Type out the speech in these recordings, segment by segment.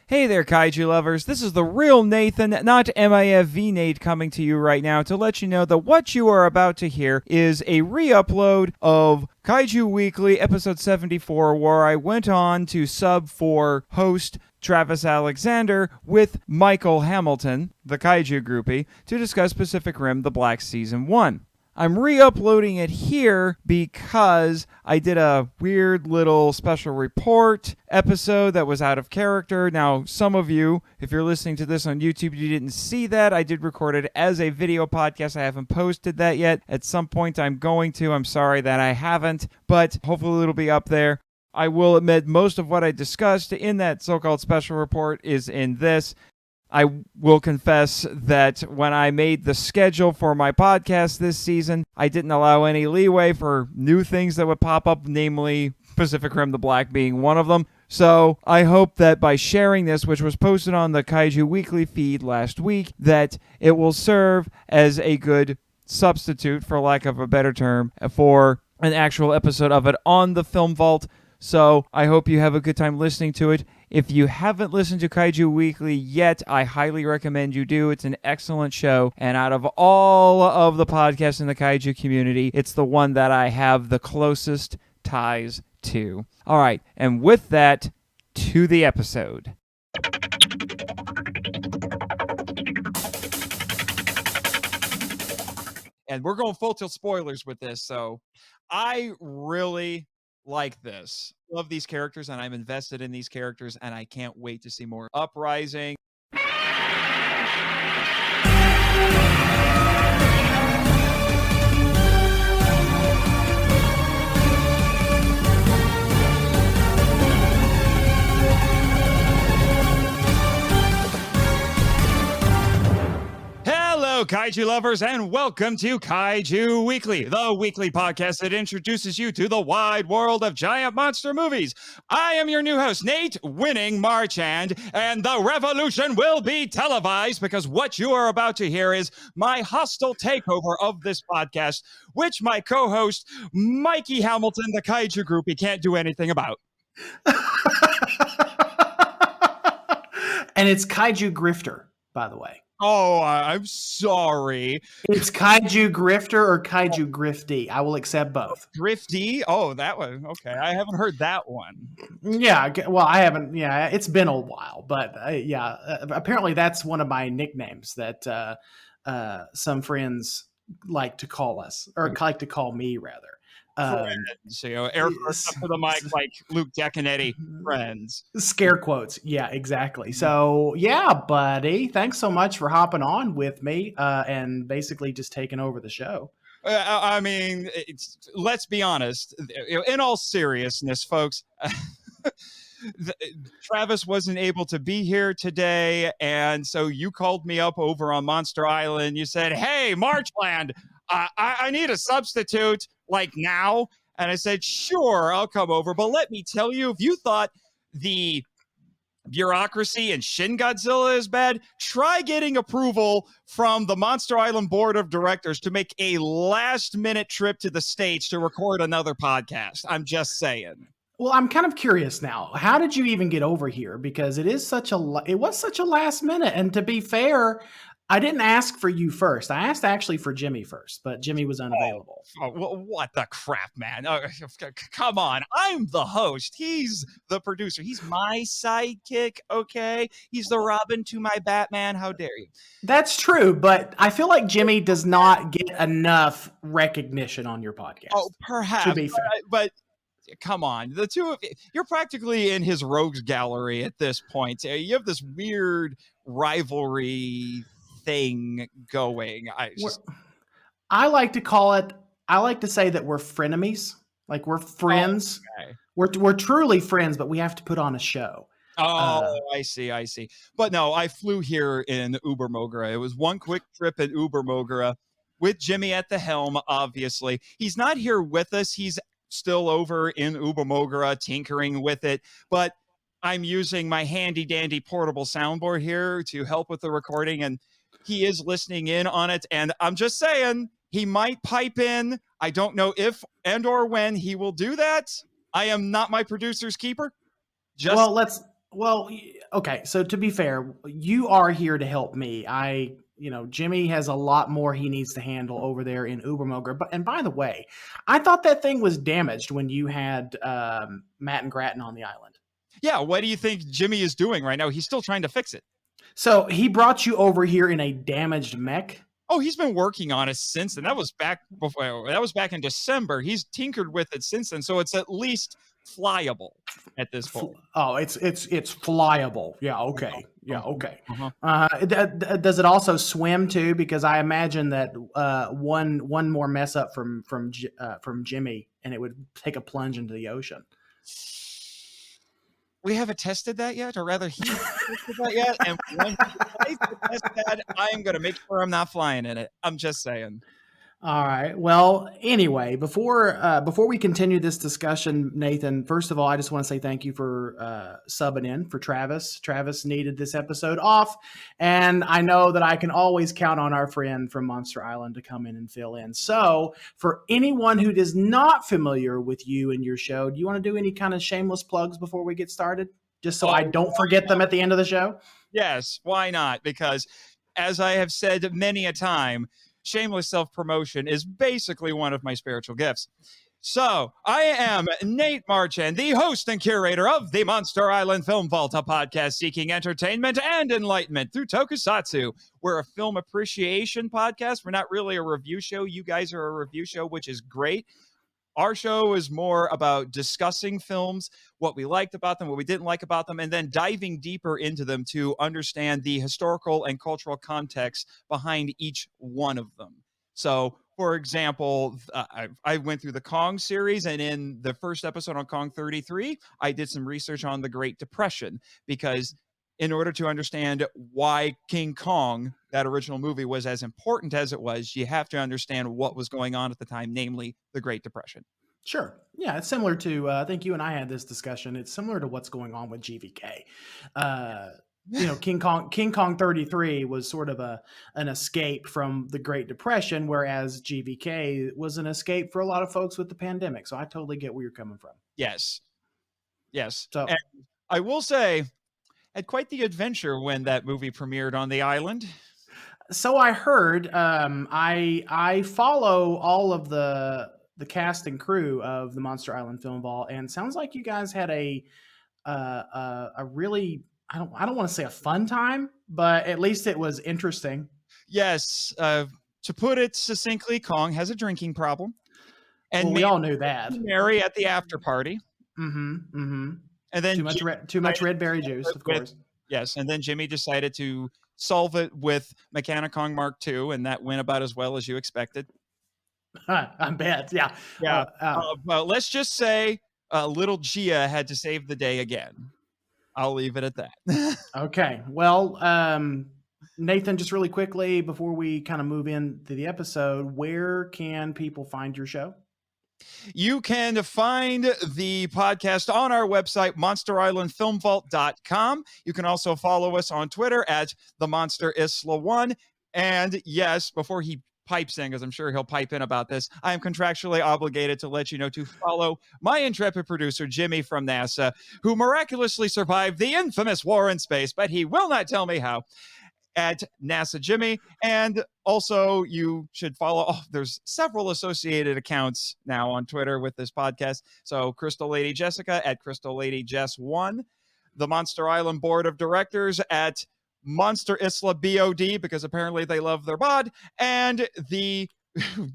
Hey there, Kaiju lovers. This is the real Nathan, not MIFV Nate, coming to you right now to let you know that what you are about to hear is a re-upload of Kaiju Weekly, episode 74, where I went on to sub for host Travis Alexander with Michael Hamilton, the Kaiju groupie, to discuss Pacific Rim: The Black Season 1. I'm re-uploading it here because I did a weird little special report episode that was out of character. Now, some of you, if you're listening to this on YouTube, you didn't see that. I did record it as a video podcast. I haven't posted that yet. At some point, I'm going to. I'm sorry that I haven't, but hopefully it'll be up there. I will admit most of what I discussed in that so-called special report is in this. I will confess that when I made the schedule for my podcast this season, I didn't allow any leeway for new things that would pop up, namely Pacific Rim: The Black being one of them. So I hope that by sharing this, which was posted on the Kaiju Weekly feed last week, that it will serve as a good substitute, for lack of a better term, for an actual episode of it on the Film Vault. So I hope you have a good time listening to it. If you haven't listened to Kaiju Weekly yet, I highly recommend you do. It's an excellent show, and out of all of the podcasts in the Kaiju community, it's the one that I have the closest ties to. All right, and with that, to the episode. And we're going full tilt spoilers with this, so I really like this. Love these characters, and I'm invested in these characters, and I can't wait to see more Uprising. Hello, Kaiju lovers, and welcome to Kaiju Weekly, the weekly podcast that introduces you to the wide world of giant monster movies. I am your new host, Nate Winning Marchand, and the revolution will be televised because what you are about to hear is my hostile takeover of this podcast, which my co-host, Mikey Hamilton, the Kaiju groupie, can't do anything about. And it's Kaiju Grifter, by the way. Oh, I'm sorry. It's Kaiju Grifter or Kaiju Grifty. I will accept both. Grifty? Oh, that one. Okay. I haven't heard that one. Yeah. Well, I haven't. Yeah. It's been a while. But apparently that's one of my nicknames that some friends like to call us, or like to call me, rather. So, air quotes up to the mic like Luke Giaconetti, friends. Scare quotes. Yeah, exactly. So, yeah, buddy, thanks so much for hopping on with me and basically just taking over the show. I mean, let's be honest. In all seriousness, folks, Travis wasn't able to be here today, and so you called me up over on Monster Island. You said, hey, Marchland, I need a substitute. Like now? And I said, sure, I'll come over. But let me tell you, if you thought the bureaucracy in Shin Godzilla is bad, try getting approval from the Monster Island Board of Directors to make a last-minute trip to the States to record another podcast. I'm just saying. Well, I'm kind of curious now. How did you even get over here? Because it was such a last minute. And to be fair, I didn't ask for you first. I asked actually for Jimmy first, but Jimmy was unavailable. What the crap, man? Come on. I'm the host. He's the producer. He's my sidekick, okay? He's the Robin to my Batman. How dare you? That's true, but I feel like Jimmy does not get enough recognition on your podcast. Oh, perhaps. To be fair. But come on. The two of you, you're practically in his rogues gallery at this point. You have this weird rivalry thing going. I like to say that we're frenemies. Like we're friends. Oh, okay. We're truly friends, but we have to put on a show. Oh, I see. But no, I flew here in Uber Mogra. It was one quick trip in Uber Mogra with Jimmy at the helm, obviously. He's not here with us. He's still over in Uber Mogra tinkering with it. But I'm using my handy dandy portable soundboard here to help with the recording, and he is listening in on it. And I'm just saying, he might pipe in. I don't know if and or when he will do that. I am not my producer's keeper. Well, Well, okay. So to be fair, you are here to help me. Jimmy has a lot more he needs to handle over there in Ubermoger. But and by the way, I thought that thing was damaged when you had Matt and Grattan on the island. Yeah, what do you think Jimmy is doing right now? He's still trying to fix it. So he brought you over here in a damaged mech. Oh, he's been working on it since then. That was back before. That was back in December. He's tinkered with it since then, so it's at least flyable at this point. Oh, it's flyable. Yeah. Okay. Yeah. Okay. Uh-huh. Does it also swim too? Because I imagine that one more mess up from Jimmy, and it would take a plunge into the ocean. We haven't tested that yet, or rather, he hasn't tested that yet. And when he decides to test that, I am going to make sure I'm not flying in it. I'm just saying. All right. Well, anyway, before we continue this discussion, Nathan, first of all, I just want to say thank you for subbing in for Travis. Travis needed this episode off, and I know that I can always count on our friend from Monster Island to come in and fill in. So, for anyone who is not familiar with you and your show, do you want to do any kind of shameless plugs before we get started? Just so I don't forget them at the end of the show? Yes, why not? Because as I have said many a time, shameless self-promotion is basically one of my spiritual gifts. So, I am Nate Marchand, the host and curator of the Monster Island Film Vault, a podcast seeking entertainment and enlightenment through tokusatsu. We're a film appreciation podcast. We're not really a review show. You guys are a review show, which is great. Our show is more about discussing films, what we liked about them, what we didn't like about them, and then diving deeper into them to understand the historical and cultural context behind each one of them. So, for example, I went through the Kong series, and in the first episode on Kong 33, I did some research on the Great Depression, because in order to understand why King Kong, that original movie, was as important as it was, you have to understand what was going on at the time, namely the Great Depression. Sure. Yeah, it's similar to, I think you and I had this discussion. It's similar to what's going on with GVK. King Kong 33 was sort of an escape from the Great Depression, whereas GVK was an escape for a lot of folks with the pandemic. So I totally get where you're coming from. Yes. So and I will say, had quite the adventure when that movie premiered on the island. So I heard. I follow all of the cast and crew of the Monster Island Film Vault, and sounds like you guys had a really, I don't want to say a fun time, but at least it was interesting. Yes. To put it succinctly, Kong has a drinking problem, and we all knew that. Mary at the after party. And then too much red berry juice, of course. Yes, and then Jimmy decided to solve it with Mechani-Kong Mark II, and that went about as well as you expected. I bet, yeah. Well, let's just say little Gia had to save the day again. I'll leave it at that. Okay. Well, Nathan, just really quickly before we kind of move into the episode, where can people find your show? You can find the podcast on our website, monsterislandfilmvault.com. You can also follow us on Twitter at themonsterisla1. And yes, before he pipes in, because I'm sure he'll pipe in about this, I am contractually obligated to let you know to follow my intrepid producer, Jimmy from NASA, who miraculously survived the infamous war in space, but he will not tell me how, at NASA Jimmy. And also you should follow, there's several associated accounts now on Twitter with this podcast. So Crystal Lady Jessica at Crystal Lady Jess1, the Monster Island Board of Directors at Monster Isla BOD, because apparently they love their bod, and the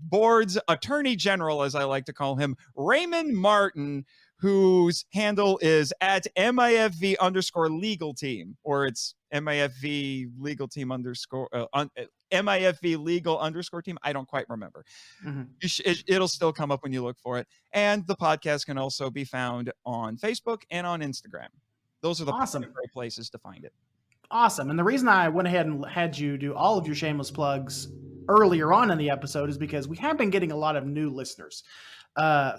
board's attorney general, as I like to call him, Raymond Martin, whose handle is at MIFV_legal team, or it's MIFV legal team MIFV legal _team. I don't quite remember. It'll still come up when you look for it. And the podcast can also be found on Facebook and on Instagram. Those are the great places to find it. Awesome. And the reason I went ahead and had you do all of your shameless plugs earlier on in the episode is because we have been getting a lot of new listeners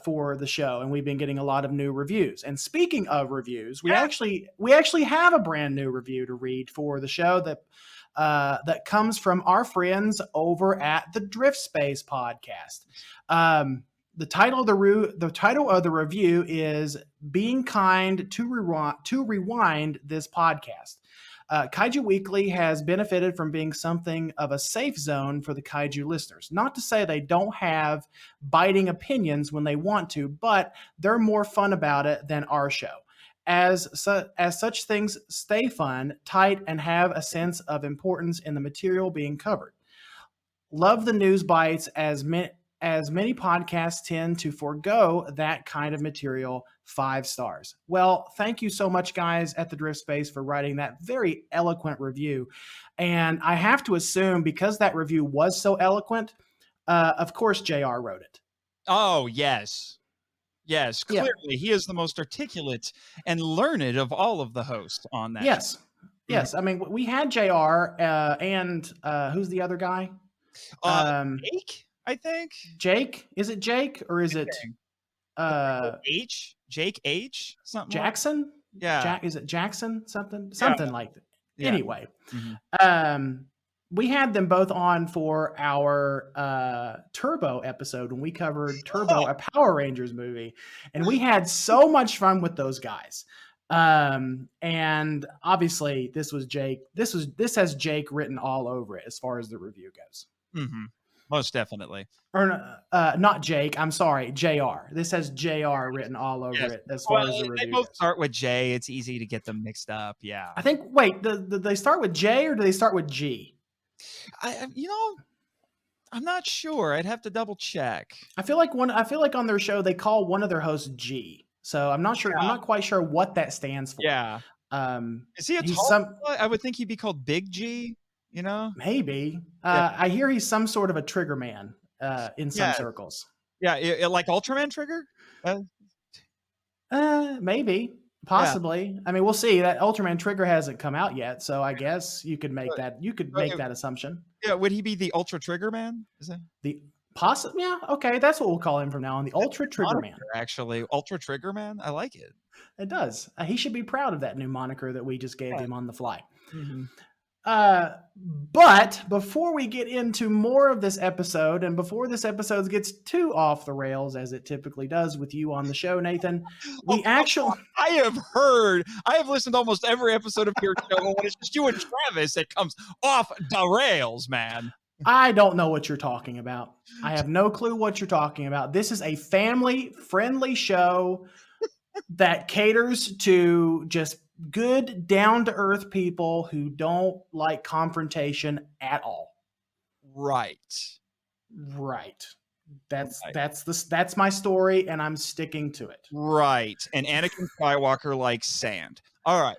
for the show, and we've been getting a lot of new reviews. And speaking of reviews, we actually have a brand new review to read for the show that comes from our friends over at the Drift Space podcast. The title of the review is "Being Kind to Rewind This Podcast." Kaiju Weekly has benefited from being something of a safe zone for the kaiju listeners. Not to say they don't have biting opinions when they want to, but they're more fun about it than our show. As such things stay fun, tight, and have a sense of importance in the material being covered. Love the news bites as many podcasts tend to forego that kind of material. 5 stars. Well, thank you so much, guys, at the Drift Space for writing that very eloquent review. And I have to assume because that review was so eloquent, of course, JR wrote it. Oh, yes. Yes, clearly. Yeah. He is the most articulate and learned of all of the hosts on that. Yes. Show. Yes. Mm-hmm. I mean, we had JR and who's the other guy? Jake, I think. Jake? Is it Jake or is it H? Jake H? Something Jackson? Like yeah. Is it Jackson? Something like that. Yeah. Anyway, we had them both on for our Turbo episode when we covered Turbo, a Power Rangers movie, and we had so much fun with those guys. And obviously, this was Jake. This has Jake written all over it as far as the review goes. Mm-hmm. Most definitely. Or not Jake. I'm sorry, JR. This has JR written all over it as far as the review. They both start with J. It's easy to get them mixed up. Yeah. I think. Wait, do they start with J or do they start with G? I'm not sure. I'd have to double check. I feel like on their show they call one of their hosts G. So I'm not sure. Yeah. I'm not quite sure what that stands for. Yeah. Is he a tall? I would think he'd be called Big G. You know, maybe. I hear he's some sort of a trigger man in some circles. Yeah, like Ultraman Trigger. Maybe, possibly. Yeah. I mean, we'll see. That Ultraman Trigger hasn't come out yet, so I guess you could make that. You could make that assumption. Yeah, would he be the Ultra Trigger Man? Is that the possible? Yeah, okay, that's what we'll call him from now on. The Ultra Trigger Man. Actually, Ultra Trigger Man. I like it. It does. He should be proud of that new moniker that we just gave him on the fly. Mm-hmm. But before we get into more of this episode, and before this episode gets too off the rails, as it typically does with you on the show, Nathan, I have listened to almost every episode of your show, when it's just you and Travis, it comes off the rails, man. I don't know what you're talking about. I have no clue what you're talking about. This is a family-friendly show that caters to just good, down-to-earth people who don't like confrontation at all. Right. That's my story, and I'm sticking to it. Right. And Anakin Skywalker likes sand. All right.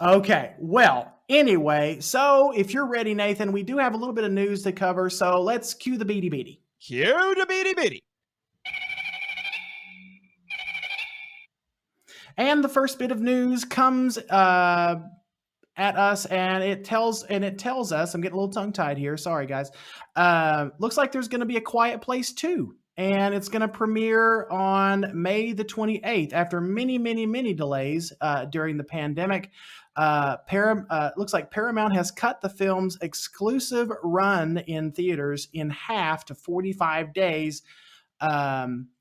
Okay. Well, anyway, so if you're ready, Nathan, we do have a little bit of news to cover, so let's cue the beady beady. Cue the beady beady. And the first bit of news comes at us, and it tells us, I'm getting a little tongue-tied here, sorry guys. Looks like there's going to be a Quiet Place 2, and it's going to premiere on May the 28th after many delays during the pandemic. Looks like Paramount has cut the film's exclusive run in theaters in half to 45 days.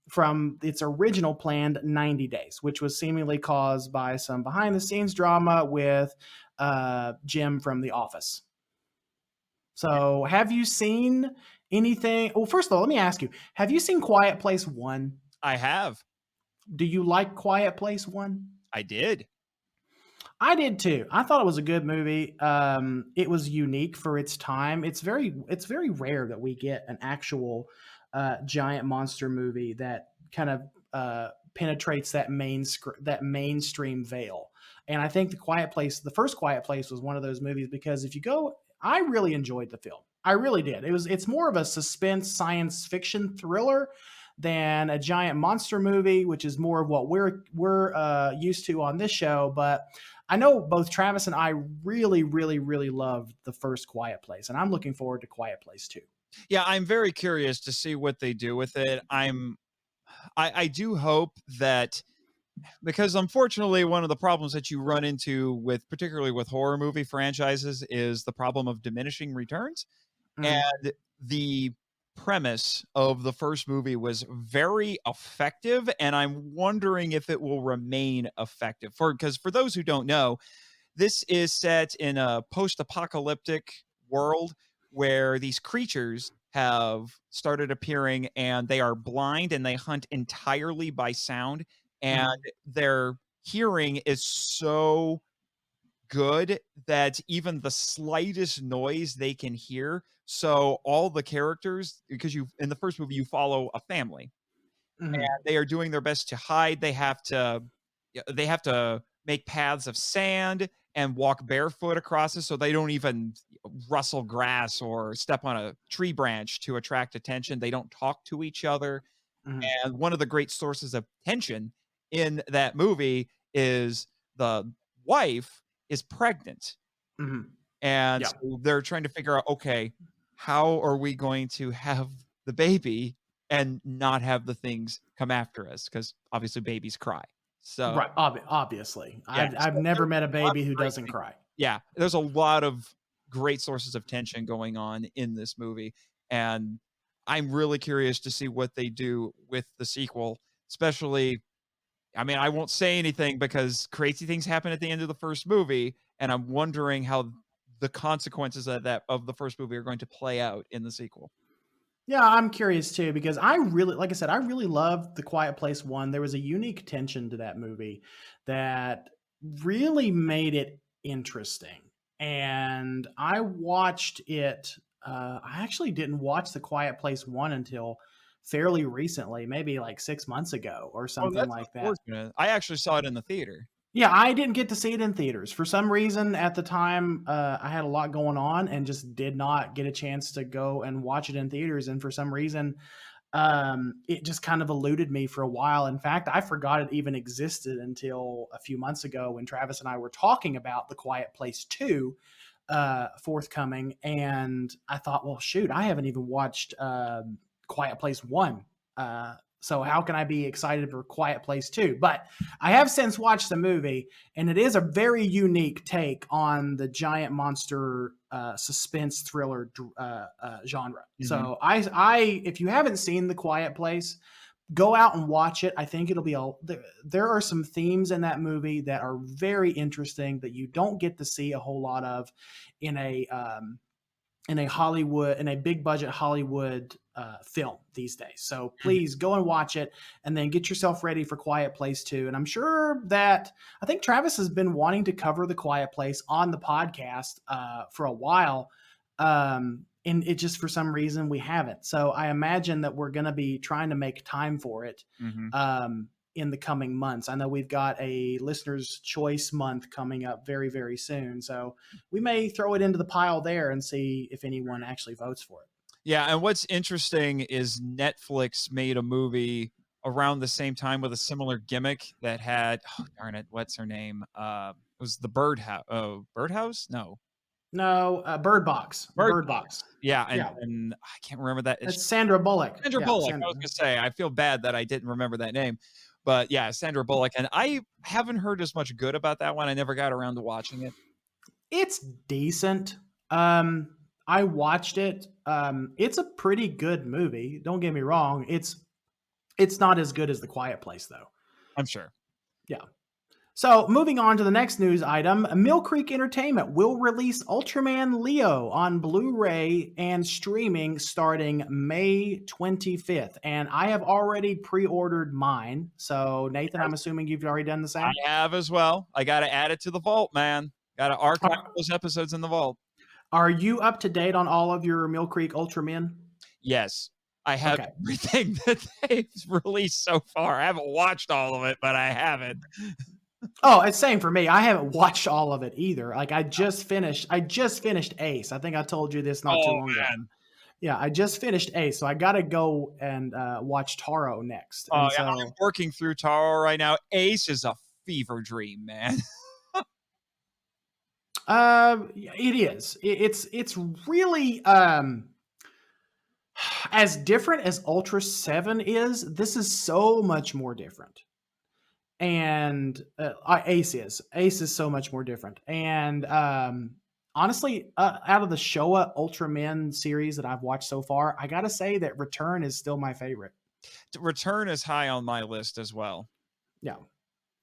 From its original planned 90 days, which was seemingly caused by some behind-the-scenes drama with Jim from The Office. So have you seen anything? Well, first of all, let me ask you, have you seen Quiet Place 1? I have. Do you like Quiet Place 1? I did. I did too. I thought it was a good movie. It was unique for its time. It's very rare that we get an actual giant monster movie that kind of penetrates that mainstream veil. And I think the first Quiet Place was one of those movies because I really enjoyed the film. I really did. It's more of a suspense science fiction thriller than a giant monster movie, which is more of what we're used to on this show. But I know both Travis and I really loved the first Quiet Place, and I'm looking forward to Quiet Place 2. Yeah, I'm very curious to see what they do with it. I do hope that, because unfortunately one of the problems that you run into particularly with horror movie franchises is the problem of diminishing returns. And the premise of the first movie was very effective, and I'm wondering if it will remain effective. Because for those who don't know, this is set in a post-apocalyptic world where these creatures have started appearing, and they are blind and they hunt entirely by sound, and their hearing is so good that even the slightest noise they can hear. So all the characters, because you in the first movie you follow a family, and they are doing their best to hide. They have to make paths of sand and walk barefoot across it, so they don't even rustle grass or step on a tree branch to attract attention. They don't talk to each other. And one of the great sources of tension in that movie is the wife is pregnant. And Yeah. so they're trying to figure out, okay, how are we going to have the baby and not have the things come after us? Because obviously babies cry. So Right. Obviously. yeah, I've so never there's met a a lot baby of who great doesn't things. cry. Yeah, there's a lot of great sources of tension going on in this movie, and I'm really curious to see what they do with the sequel, especially. I mean, I won't say anything because crazy things happen at the end of the first movie, and I'm wondering how the consequences of the first movie are going to play out in the sequel. Yeah, I'm curious too because I really, like I said, I really loved The Quiet Place 1. There was a unique tension to that movie that really made it interesting. And I watched it. I actually didn't watch The Quiet Place 1 until fairly recently, maybe like 6 months ago or Oh, something that's like that. unfortunate. I actually saw it in the theater. Yeah, I didn't get to see it in theaters. For some reason at the time, I had a lot going on and just did not get a chance to go and watch it in theaters. And for some reason, it just kind of eluded me for a while. In fact, I forgot it even existed until a few months ago when Travis and I were talking about The Quiet Place 2 forthcoming. And I thought, well, shoot, I haven't even watched Quiet Place 1. So how can I be excited for Quiet Place 2? But I have since watched the movie, and it is a very unique take on the giant monster suspense thriller genre. So if you haven't seen The Quiet Place, go out and watch it. I think it'll be there are some themes in that movie that are very interesting that you don't get to see a whole lot of in a big budget Hollywood film these days. So please go and watch it and then get yourself ready for Quiet Place 2. And I'm sure that I think Travis has been wanting to cover The Quiet Place on the podcast for a while. And it just, for some reason, we haven't. So I imagine that we're going to be trying to make time for it in the coming months. I know we've got a listener's choice month coming up very, very soon. So we may throw it into the pile there and see if anyone actually votes for it. Yeah, and what's interesting is Netflix made a movie around the same time with a similar gimmick that had, oh, darn it, what's her name? It was the Birdhouse. Oh, Birdhouse? No. No, Bird Box. Bird Box. Yeah, and I can't remember that. It's Sandra Bullock. Sandra Bullock. I was going to say, I feel bad that I didn't remember that name. But yeah, Sandra Bullock. And I haven't heard as much good about that one. I never got around to watching it. It's decent. I watched it. It's a pretty good movie. Don't get me wrong. It's not as good as The Quiet Place, though. I'm sure. Yeah. So moving on to the next news item, Mill Creek Entertainment will release Ultraman Leo on Blu-ray and streaming starting May 25th. And I have already pre-ordered mine. So Nathan, I'm assuming you've already done the same? I have as well. I got to add it to the vault, man. Got to archive those episodes in the vault. Are you up to date on all of your Mill Creek Ultramen? Yes. I have everything that they've released so far. I haven't watched all of it, but I haven't. Oh, it's same for me. I haven't watched all of it either. Like I just finished Ace. I think I told you this not too long ago. Yeah, I just finished Ace, so I got to go and watch Taro next. Oh, yeah, I'm working through Taro right now. Ace is a fever dream, man. It is. It's really as different as Ultra 7 is. This is so much more different. And Ace is so much more different. And honestly, out of the Showa Ultraman series that I've watched so far, I gotta say that Return is still my favorite. Return is high on my list as well. Yeah.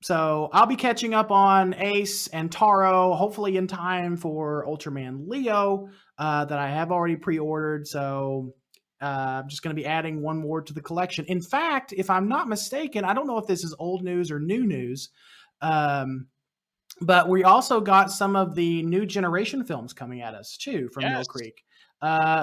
So I'll be catching up on Ace and Taro, hopefully in time for Ultraman Leo that I have already pre-ordered. So I'm just going to be adding one more to the collection. In fact, if I'm not mistaken, I don't know if this is old news or new news, but we also got some of the new generation films coming at us too from Mill Creek.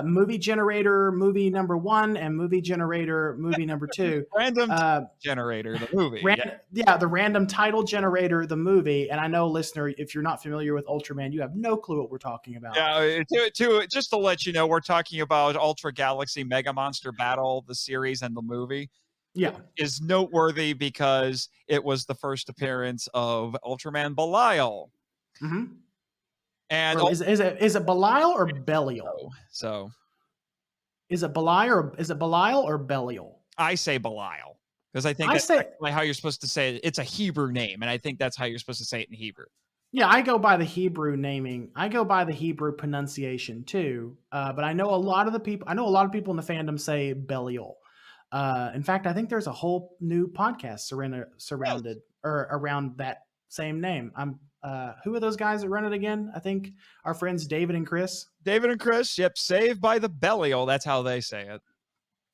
Movie Generator movie number 1 and Movie Generator movie number 2. Random Generator, the movie. The Random Title Generator, the movie. And I know, listener, if you're not familiar with Ultraman, you have no clue what we're talking about. Yeah, just to let you know, we're talking about Ultra Galaxy Mega Monster Battle, the series and the movie. Yeah. It is noteworthy because it was the first appearance of Ultraman Belial. Mm-hmm. And is it Belial or Belial? So is it Belial or Belial? I say Belial because I think that's like how you're supposed to say it. It's a Hebrew name, and I think that's how you're supposed to say it in Hebrew. Yeah, I go by the Hebrew naming. I go by the Hebrew pronunciation too. But I know a lot of people in the fandom say Belial. In fact, I think there's a whole new podcast surrounded or around that same name. Who are those guys that run it again? I think our friends David and Chris. Yep. Saved by the Belial. That's how they say it.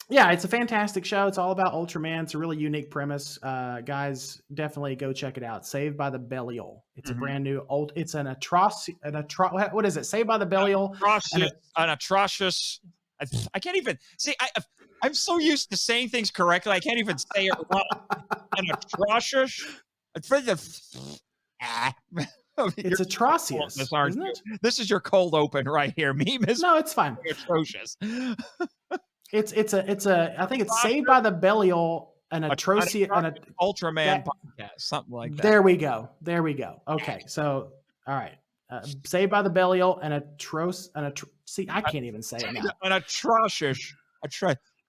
Yeah, it's a fantastic show. It's all about Ultraman. It's a really unique premise. Guys, definitely go check it out. Saved by the Belial. It's a brand new it's an atrocity. What is it? Saved by the Belial. An atrocious. I can't even see. I'm so used to saying things correctly. I can't even say it wrong. An atrocious. It's atrocious, isn't it? This is your cold open right here. No, it's fine. Atrocious. It's I think it's Saved by the Belial, an atrocious, an Ultraman podcast, something like that. There we go. Okay, so all right, Saved by the Belial, see, I can't even say it now. An atrocious,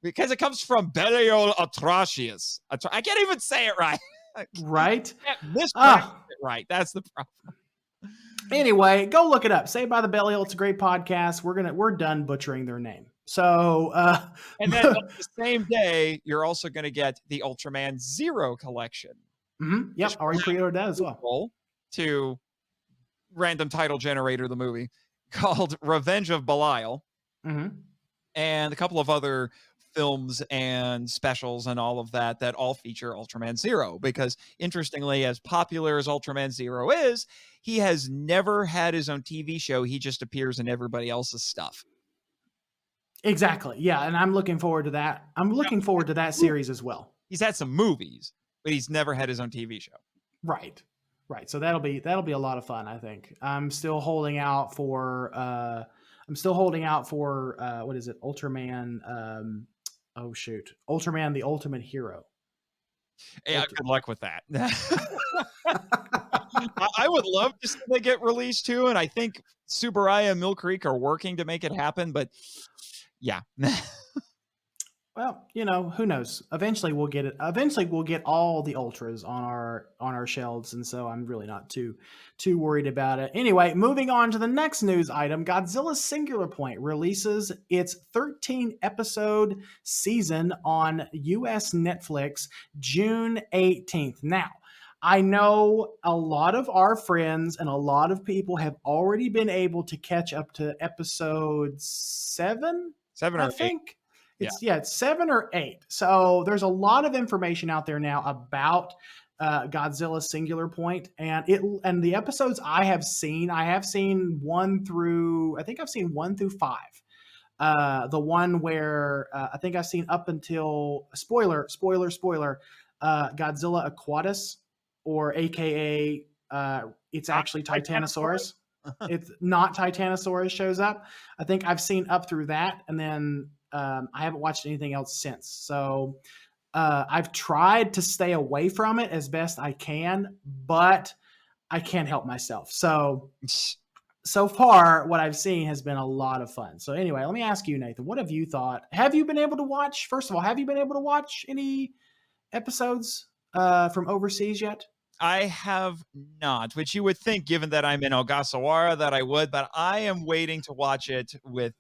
because it comes from Belial atrocious. I can't even say it right. Right? Right. That's the problem. Anyway, go look it up. Saved by the Belial. It's a great podcast. We're done butchering their name. So, and then on the same day, you're also going to get the Ultraman Zero collection. Mm-hmm. Yep, already pre-ordered that as well. To Random Title Generator, the movie called Revenge of Belial, and a couple of other films and specials and all of that all feature Ultraman Zero, because interestingly, as popular as Ultraman Zero is, he has never had his own TV show. He just appears in everybody else's stuff. Exactly. Yeah, and I'm looking forward to that. I'm looking forward to that series as well. He's had some movies, but he's never had his own TV show. Right. So that'll be a lot of fun, I think. I'm still holding out for what is it? Ultraman Ultraman the Ultimate Hero. Yeah, good luck with that. I would love to see they get released too, and I think Subaraya and Mill Creek are working to make it happen, but yeah. Well, who knows? Eventually we'll get it. Eventually we'll get all the Ultras on our shelves, and so I'm really not too worried about it. Anyway, moving on to the next news item. Godzilla Singular Point releases its 13-episode season on US Netflix June 18th. Now, I know a lot of our friends and a lot of people have already been able to catch up to episode 7 or I think. It's 7 or 8. So there's a lot of information out there now about Godzilla Singular Point, and the episodes I have seen 1 through 5. The one where I think I've seen up until spoiler, Godzilla Aquatus, or AKA it's actually Titanosaurus. It's not Titanosaurus shows up. I think I've seen up through that, and then I haven't watched anything else since. So I've tried to stay away from it as best I can, but I can't help myself. So far, what I've seen has been a lot of fun. So anyway, let me ask you, Nathan, what have you thought? Have you been able to watch any episodes from overseas yet? I have not, which you would think, given that I'm in Ogasawara, that I would, but I am waiting to watch it with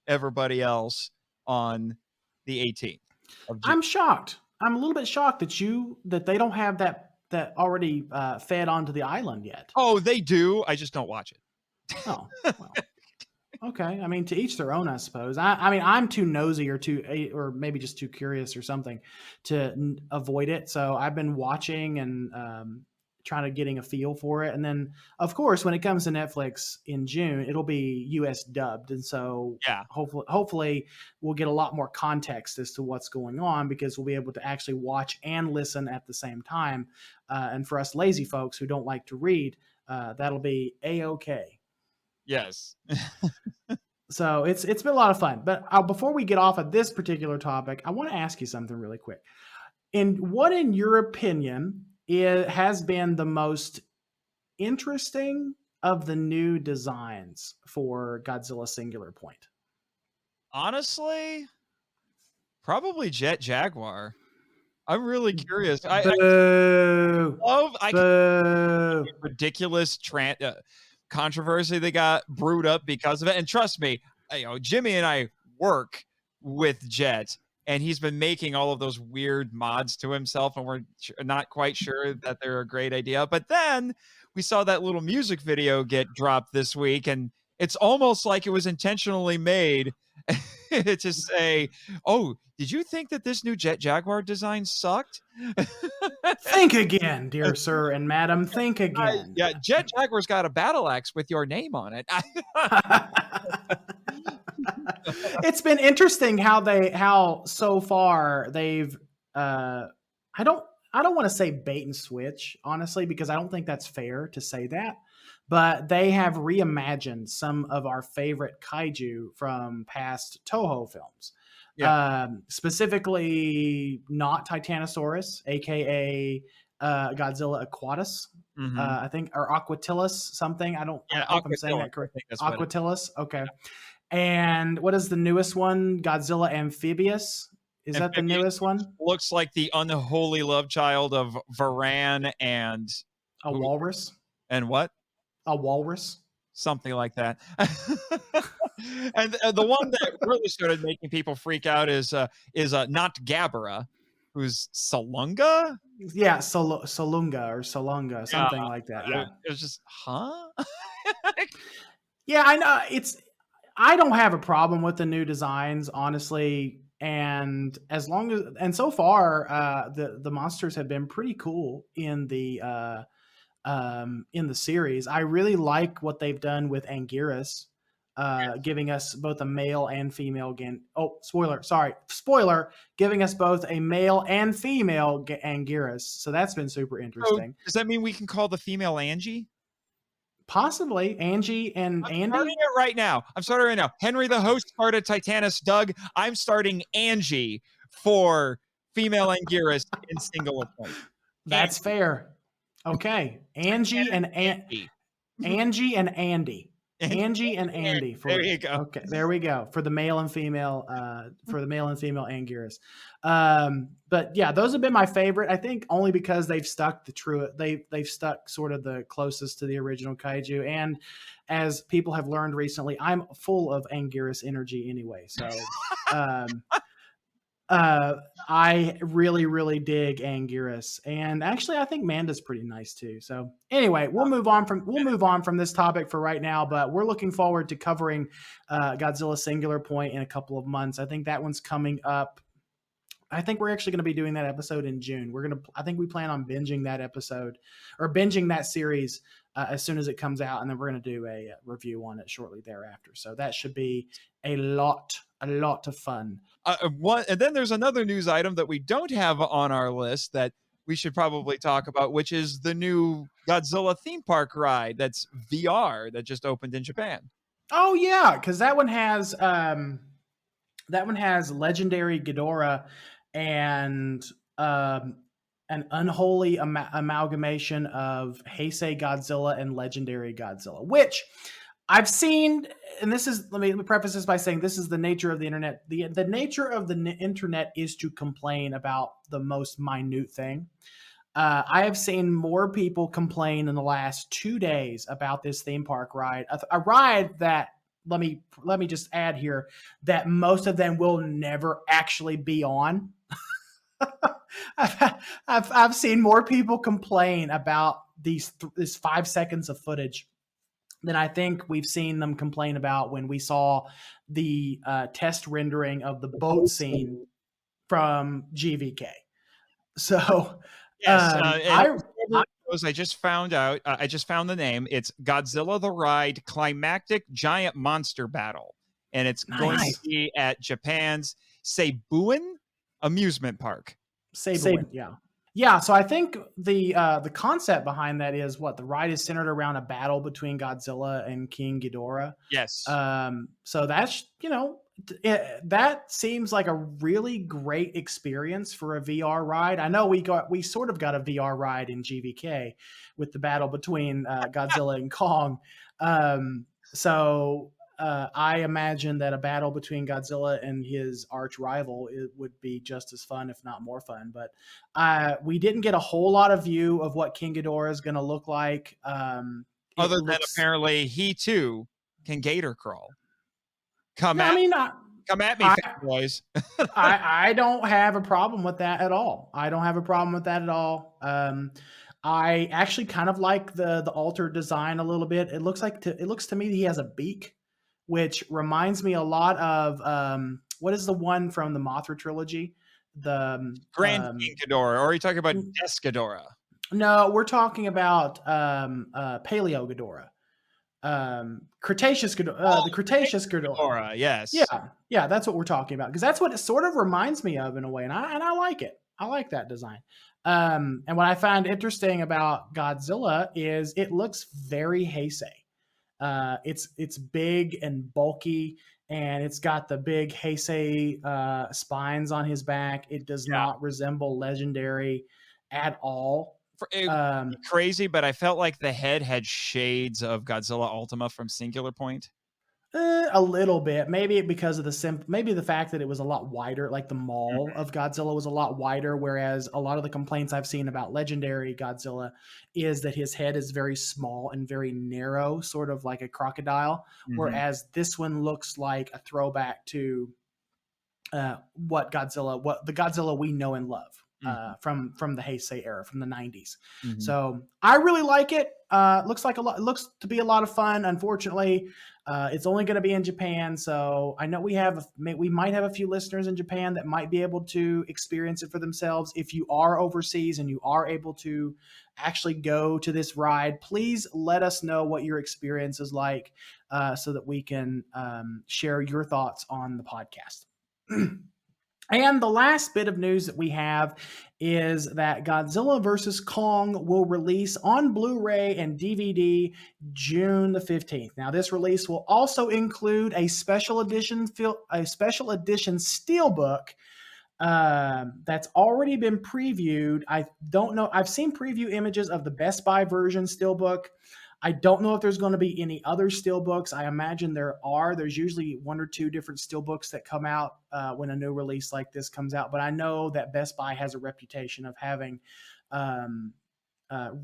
everybody else on the 18th of June. I'm shocked. I'm a little bit shocked that they don't have that already fed onto the island yet. Oh, they do. I just don't watch it. Oh, well. Okay. I mean, to each their own, I suppose. I mean, I'm too nosy or maybe just too curious or something to avoid it. So I've been watching and trying to getting a feel for it. And then, of course, when it comes to Netflix in June, it'll be US dubbed. And so Yeah. hopefully we'll get a lot more context as to what's going on because we'll be able to actually watch and listen at the same time. And for us lazy folks who don't like to read, that'll be A-OK. Yes. So it's been a lot of fun. But before we get off of this particular topic, I want to ask you something really quick. In your opinion, it has been the most interesting of the new designs for Godzilla Singular Point? Honestly, probably Jet Jaguar. I'm really curious. I love ridiculous controversy that got brewed up because of it. And trust me, Jimmy and I work with Jet, and he's been making all of those weird mods to himself, and we're not quite sure that they're a great idea. But then we saw that little music video get dropped this week, and it's almost like it was intentionally made to say, oh, did you think that this new Jet Jaguar design sucked? Think again, dear sir and madam. Think again. Yeah, Jet Jaguar's got a battle axe with your name on it. It's been interesting how so far they've I don't want to say bait and switch, honestly, because I don't think that's fair to say that. But they have reimagined some of our favorite kaiju from past Toho films. Yeah. Specifically not Titanosaurus, aka Godzilla Aquatus, I think, or Aquatilus something. I don't know if I'm saying that correctly. Aquatilus, okay. And what is the newest one? Godzilla Amphibious. Is that the newest one? Looks like the unholy love child of Varan and a walrus. And what? A walrus. Something like that. And the one that really started making people freak out is not Gabara, who's Salunga. Yeah, Salunga or Salunga, something like that. Yeah, it was just, huh? Yeah, I know. I don't have a problem with the new designs, honestly. And so far, the monsters have been pretty cool in the series. I really like what they've done with Anguirus, giving us both a male and female spoiler, giving us both a male and female Anguirus. So that's been super interesting. So does that mean we can call the female Angie? Possibly Angie and Andy. I'm starting it right now. Henry, the host, started Titanus. Doug, I'm starting Angie for female Anguirus in Singular Point. That's fair. Okay, Angie and Andy. Angie and Andy. Angie and Andy. There you go. Okay, there we go for the male and female. Anguirus. But yeah, those have been my favorite. I think only because they've stuck they've stuck sort of the closest to the original kaiju. And as people have learned recently, I'm full of Anguirus energy anyway. So. I really, really dig Anguirus, and actually, I think Manda's pretty nice too. So, anyway, we'll move on from this topic for right now. But we're looking forward to covering Godzilla Singular Point in a couple of months. I think that one's coming up. I think we're actually going to be doing that episode in June. I think we plan on binging that episode or binging that series as soon as it comes out, and then we're going to do a review on it shortly thereafter. So that should be a lot of fun. And then there's another news item that we don't have on our list that we should probably talk about, which is the new Godzilla theme park ride that's VR that just opened in Japan. Oh yeah, because that one has legendary Ghidorah and an unholy amalgamation of Heisei Godzilla and legendary Godzilla, which I've seen, and this is, let me preface this by saying this is the nature of the internet. The nature of the internet is to complain about the most minute thing. I have seen more people complain in the last 2 days about this theme park ride, a ride that let me just add here that most of them will never actually be on. I've seen more people complain about this 5 seconds of footage than I think we've seen them complain about when we saw the test rendering of the boat scene from GVK. So, Yes, and I I just found out. I just found the name. It's Godzilla the Ride Climactic Giant Monster Battle, and it's going to be at Japan's Seibuin Amusement Park. Seibuin, yeah. So I think the concept behind that is what the ride is centered around a battle between Godzilla and King Ghidorah. Yes. So that's that seems like a really great experience for a VR ride. I know we sort of got a VR ride in GVK with the battle between Godzilla and Kong. So I imagine that a battle between Godzilla and his arch rival would be just as fun, if not more fun. But we didn't get a whole lot of view of what King Ghidorah is going to look like. Other than apparently he too can gator crawl. Come at me, boys. I don't have a problem with that at all. I actually kind of like the altered design a little bit. It looks to me he has a beak, which reminds me a lot of what is the one from the Mothra trilogy? The Grand King Ghidorah, or are you talking about Death Ghidorah? No, we're talking about Paleo Ghidorah. Cretaceous Ghidorah, the Cretaceous Ghidorah. Yes. Yeah, that's what we're talking about, because that's what it sort of reminds me of in a way, and I like it. I like that design. And what I find interesting about Godzilla is it looks very Heisei. It's big and bulky, and it's got the big Heisei spines on his back. It does not resemble Legendary at all. Crazy, but I felt like the head had shades of Godzilla Ultima from Singular Point. A little bit, maybe because of the fact that it was a lot wider, like the maul of Godzilla was a lot wider, whereas a lot of the complaints I've seen about Legendary Godzilla is that his head is very small and very narrow, sort of like a crocodile, whereas this one looks like a throwback to the Godzilla we know and love. From the Heisei era, from the 90s. So I really like it. Looks to be a lot of fun. Unfortunately, it's only going to be in Japan. So I know we might have a few listeners in Japan that might be able to experience it for themselves. If you are overseas and you are able to actually go to this ride, please let us know what your experience is like, so that we can share your thoughts on the podcast. And the last bit of news that we have is that Godzilla vs. Kong will release on Blu-ray and DVD June the 15th. Now, this release will also include a special edition steelbook that's already been previewed. I don't know. I've seen preview images of the Best Buy version steelbook. I don't know if there's going to be any other steelbooks. I imagine there are. There's usually one or two different steelbooks that come out when a new release like this comes out. But I know that Best Buy has a reputation of having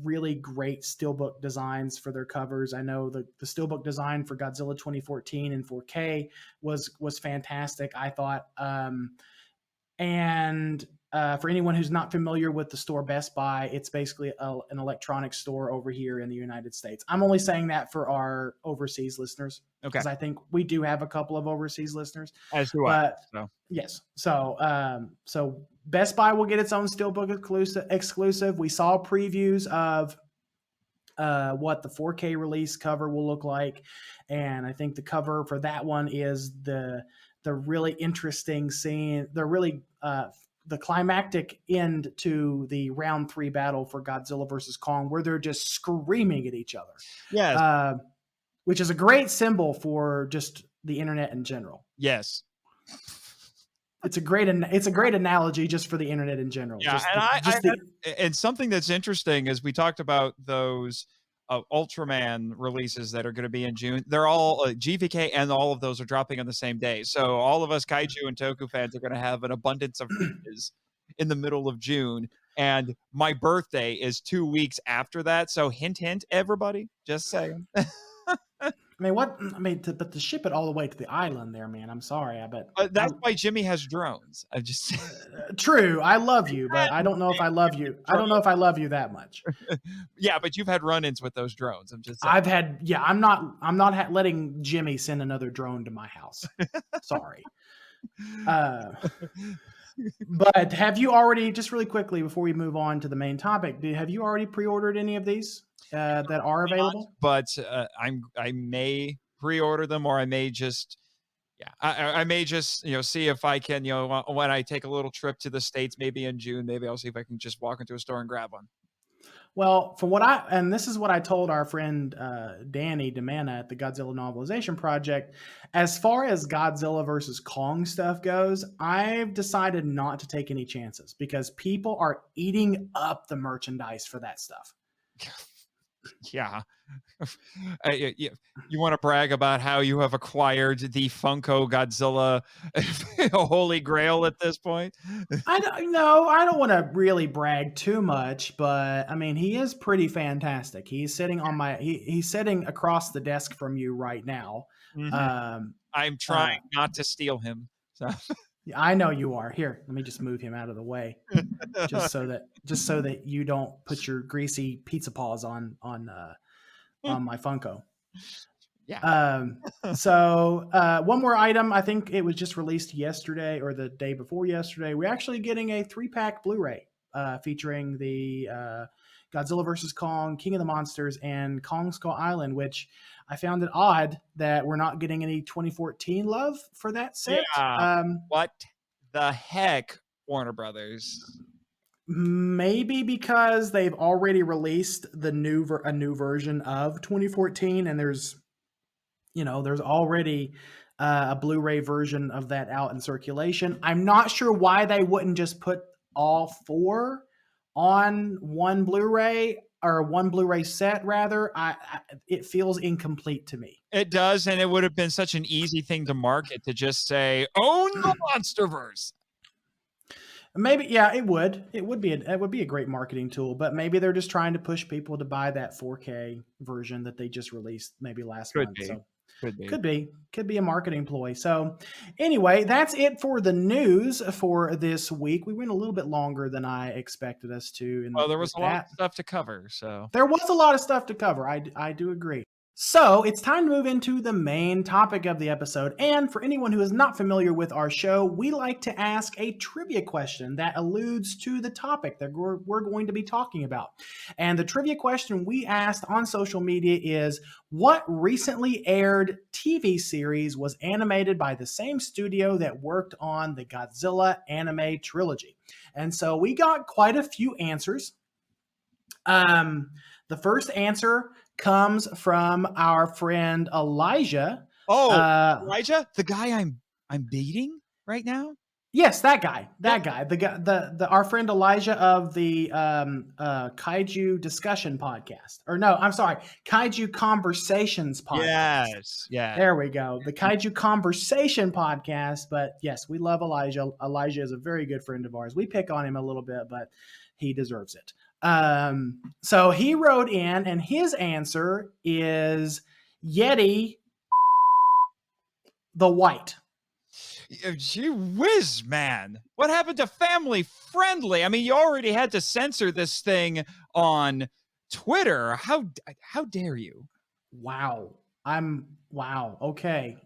really great steelbook designs for their covers. I know the steelbook design for Godzilla 2014 in 4K was fantastic, I thought. And for anyone who's not familiar with the store Best Buy, it's basically an electronics store over here in the United States. I'm only saying that for our overseas listeners, because I think we do have a couple of overseas listeners. As do I. So. Yes. So Best Buy will get its own steelbook exclusive. We saw previews of what the 4K release cover will look like, and I think the cover for that one is the really interesting scene, the climactic end to the round 3 battle for Godzilla versus Kong, where they're just screaming at each other. Yes. Which is a great symbol for just the internet in general. Yes. It's a great analogy just for the internet in general. Yeah, and something that's interesting is we talked about those Ultraman releases that are going to be in June. They're all GVK, and all of those are dropping on the same day. So all of us Kaiju and Toku fans are going to have an abundance of releases in the middle of June. And my birthday is 2 weeks after that. So hint, hint, everybody, just saying. But to ship it all the way to the island there, man, I'm sorry. That's why Jimmy has drones. I'm just true. I love you, but I don't know if I love you. I don't know if I love you that much. Yeah, but you've had run-ins with those drones. I'm just saying. I'm not letting Jimmy send another drone to my house. Sorry. But have you already, just really quickly before we move on to the main topic, have you already pre-ordered any of these that are available? But I may pre-order them, or I may just I may just see if I can when I take a little trip to the States, maybe in June, maybe I'll see if I can just walk into a store and grab one. Well, this is what I told our friend Danny DeMana at the Godzilla Novelization Project. As far as Godzilla versus Kong stuff goes, I've decided not to take any chances because people are eating up the merchandise for that stuff. Yeah. You want to brag about how you have acquired the Funko Godzilla holy grail at this point? I don't want to really brag too much, but I mean, he is pretty fantastic. He's sitting on he's sitting across the desk from you right now. Mm-hmm. I'm trying not to steal him. So. I know you are. Here, let me just move him out of the way, just so that you don't put your greasy pizza paws on my Funko. Yeah. So one more item. I think it was just released yesterday or the day before yesterday. We're actually getting a 3-pack Blu-ray featuring the Godzilla vs. Kong, King of the Monsters, and Kong Skull Island, which I found it odd that we're not getting any 2014 love for that set. Yeah. What the heck, Warner Brothers? Maybe because they've already released a new version of 2014, and there's already a Blu-ray version of that out in circulation. I'm not sure why they wouldn't just put all 4 on one Blu-ray or one Blu-ray set rather. It feels incomplete to me. It does, and it would have been such an easy thing to market to just say, own the Monsterverse. Maybe, yeah, it would. It would be a great marketing tool, but maybe they're just trying to push people to buy that 4K version that they just released maybe last month. So could be a marketing ploy. So anyway, that's it for the news for this week. We went a little bit longer than I expected us to. Well, there was a lot of stuff to cover. So there was a lot of stuff to cover. I do agree. So it's time to move into the main topic of the episode. And for anyone who is not familiar with our show, we like to ask a trivia question that alludes to the topic that we're going to be talking about. And the trivia question we asked on social media is, what recently aired TV series was animated by the same studio that worked on the Godzilla anime trilogy? And so we got quite a few answers. The first answer comes from our friend Elijah. Oh, Elijah, the guy I'm dating right now? Yes, that guy. Our friend Elijah of the Kaiju discussion podcast. Or no, I'm sorry, Kaiju Conversations podcast. Yes, yeah. There we go. The Kaiju Conversation podcast. But yes, we love Elijah. Elijah is a very good friend of ours. We pick on him a little bit, but he deserves it. So he wrote in, and his answer is Yeti the White. Gee whiz, man. What happened to family friendly? I mean, you already had to censor this thing on Twitter. How dare you? Wow. Okay.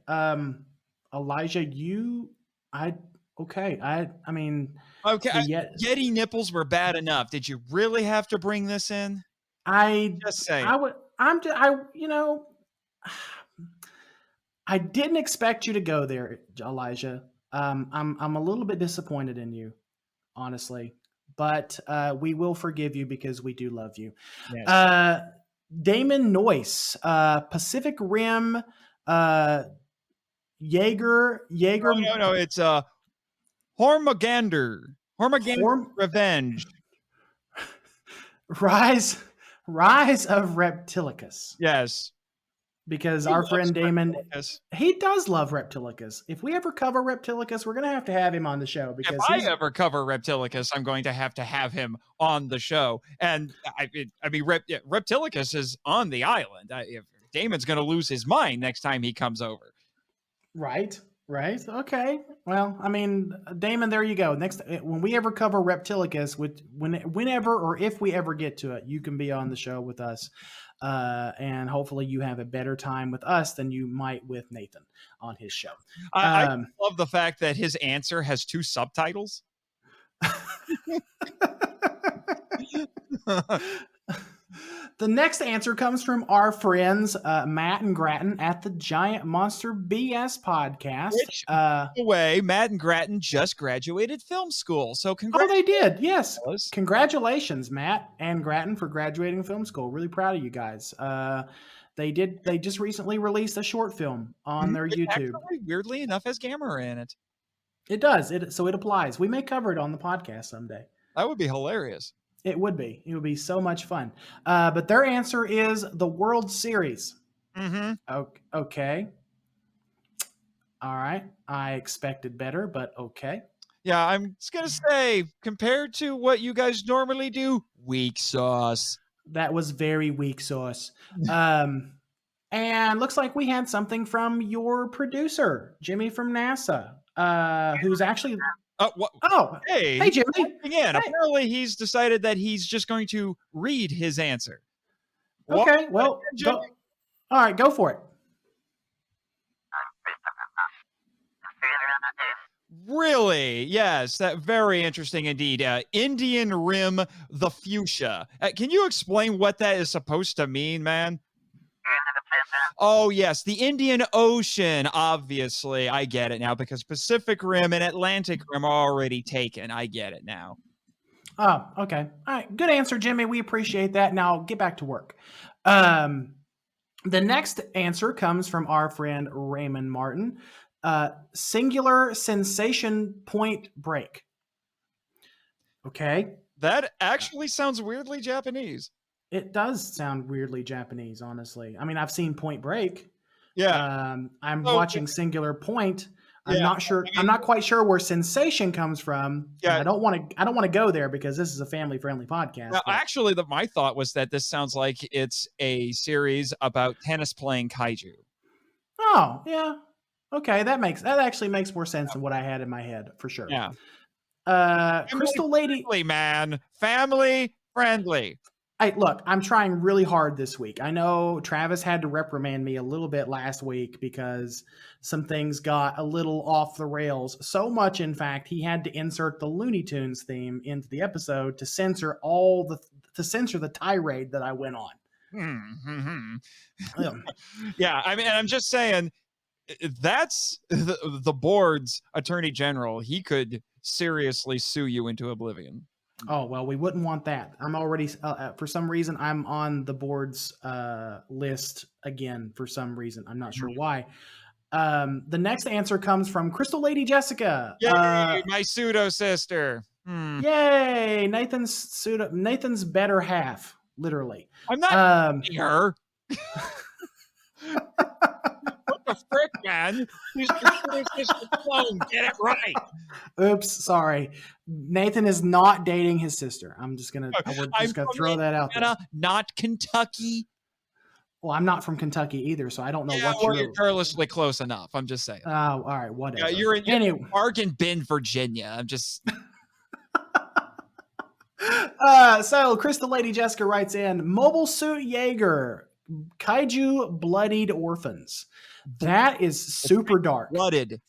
Elijah, I mean, okay. Yeti nipples were bad enough. Did you really have to bring this in? Just saying. I didn't expect you to go there, Elijah. I'm a little bit disappointed in you, honestly, but we will forgive you because we do love you. Yes. Damon Noyce, Pacific Rim, Jaeger. No, it's Hormagander Revenge. Rise of Reptilicus. Yes. because He our loves friend Damon, Reptilicus. he does love Reptilicus. If we ever cover Reptilicus, we're going to have him on the show If because I he's ever cover Reptilicus, I'm going to have him on the show. And Reptilicus is on the island. If Damon's going to lose his mind next time he comes over. right. Right. Okay. Well, I mean, Damon, there you go. Next, when we ever cover Reptilicus, whenever or if we ever get to it, you can be on the show with us, and hopefully you have a better time with us than you might with Nathan on his show. I love the fact that his answer has 2 subtitles. The next answer comes from our friends Matt and Grattan at the Giant Monster BS podcast. Which, by the way, Matt and Grattan just graduated film school. So Oh, they did. Yes. fellas. Congratulations, Matt and Grattan, for graduating film school. Really proud of you guys. They just recently released a short film on their It YouTube. actually, weirdly enough, has Gamera in it. It does. So it applies. We may cover it on the podcast someday. That would be hilarious. It would be. It would be so much fun. But their answer is the World Series. Mm-hmm. Okay. All right. I expected better, but okay. Yeah, I'm just going to say, compared to what you guys normally do, weak sauce. That was very weak sauce. And looks like we had something from your producer, Jimmy from NASA, who's actually... Oh, hey, Jimmy. Again, hey. Apparently he's decided that he's just going to read his answer. Okay, well, all right, go for it. Really? Yes, that very interesting indeed. Indian Rim, the fuchsia. Can you explain what that is supposed to mean, man? Oh, yes, the Indian Ocean, obviously. I get it now, because Pacific Rim and Atlantic Rim are already taken. I get it now. Oh, okay. All right, good answer, Jimmy. We appreciate that. Now, get back to work. The next answer comes from our friend Raymond Martin. Singular sensation point break. Okay. That actually sounds weirdly Japanese. It does sound weirdly Japanese, honestly. I mean, I've seen Point Break. Yeah. I'm watching Singular Point. I'm not sure. I'm not quite sure where sensation comes from. Yeah. I don't want to go there because this is a family-friendly podcast. Now, actually, my thought was that this sounds like it's a series about tennis playing kaiju. Oh, yeah. Okay, that actually makes more sense than what I had in my head, for sure. Yeah. Crystal Lady, family friendly. Hey, look, I'm trying really hard this week. I know Travis had to reprimand me a little bit last week because some things got a little off the rails. So much, in fact, he had to insert the Looney Tunes theme into the episode to censor the tirade that I went on. Yeah, I mean, I'm just saying, that's the board's attorney general. He could seriously sue you into oblivion. Oh, well, we wouldn't want that. I'm already, for some reason, I'm on the board's list again for some reason. I'm not sure why. The next answer comes from Crystal Lady Jessica. Yay, my pseudo sister. Yay, Nathan's better half, literally. I'm not her. What the frick, man? She's your sister clone. Get it right. Oops, sorry. Nathan is not dating his sister. We're just gonna throw that out there. Not Kentucky. Well, I'm not from Kentucky either, so I don't know what you're carelessly close enough. I'm just saying. Oh, all right, whatever. You're in Bargain Bin, Virginia. I'm just. So Crystal Lady Jessica writes in, Mobile Suit Jaeger, Kaiju Bloodied Orphans. That is super dark. Blooded.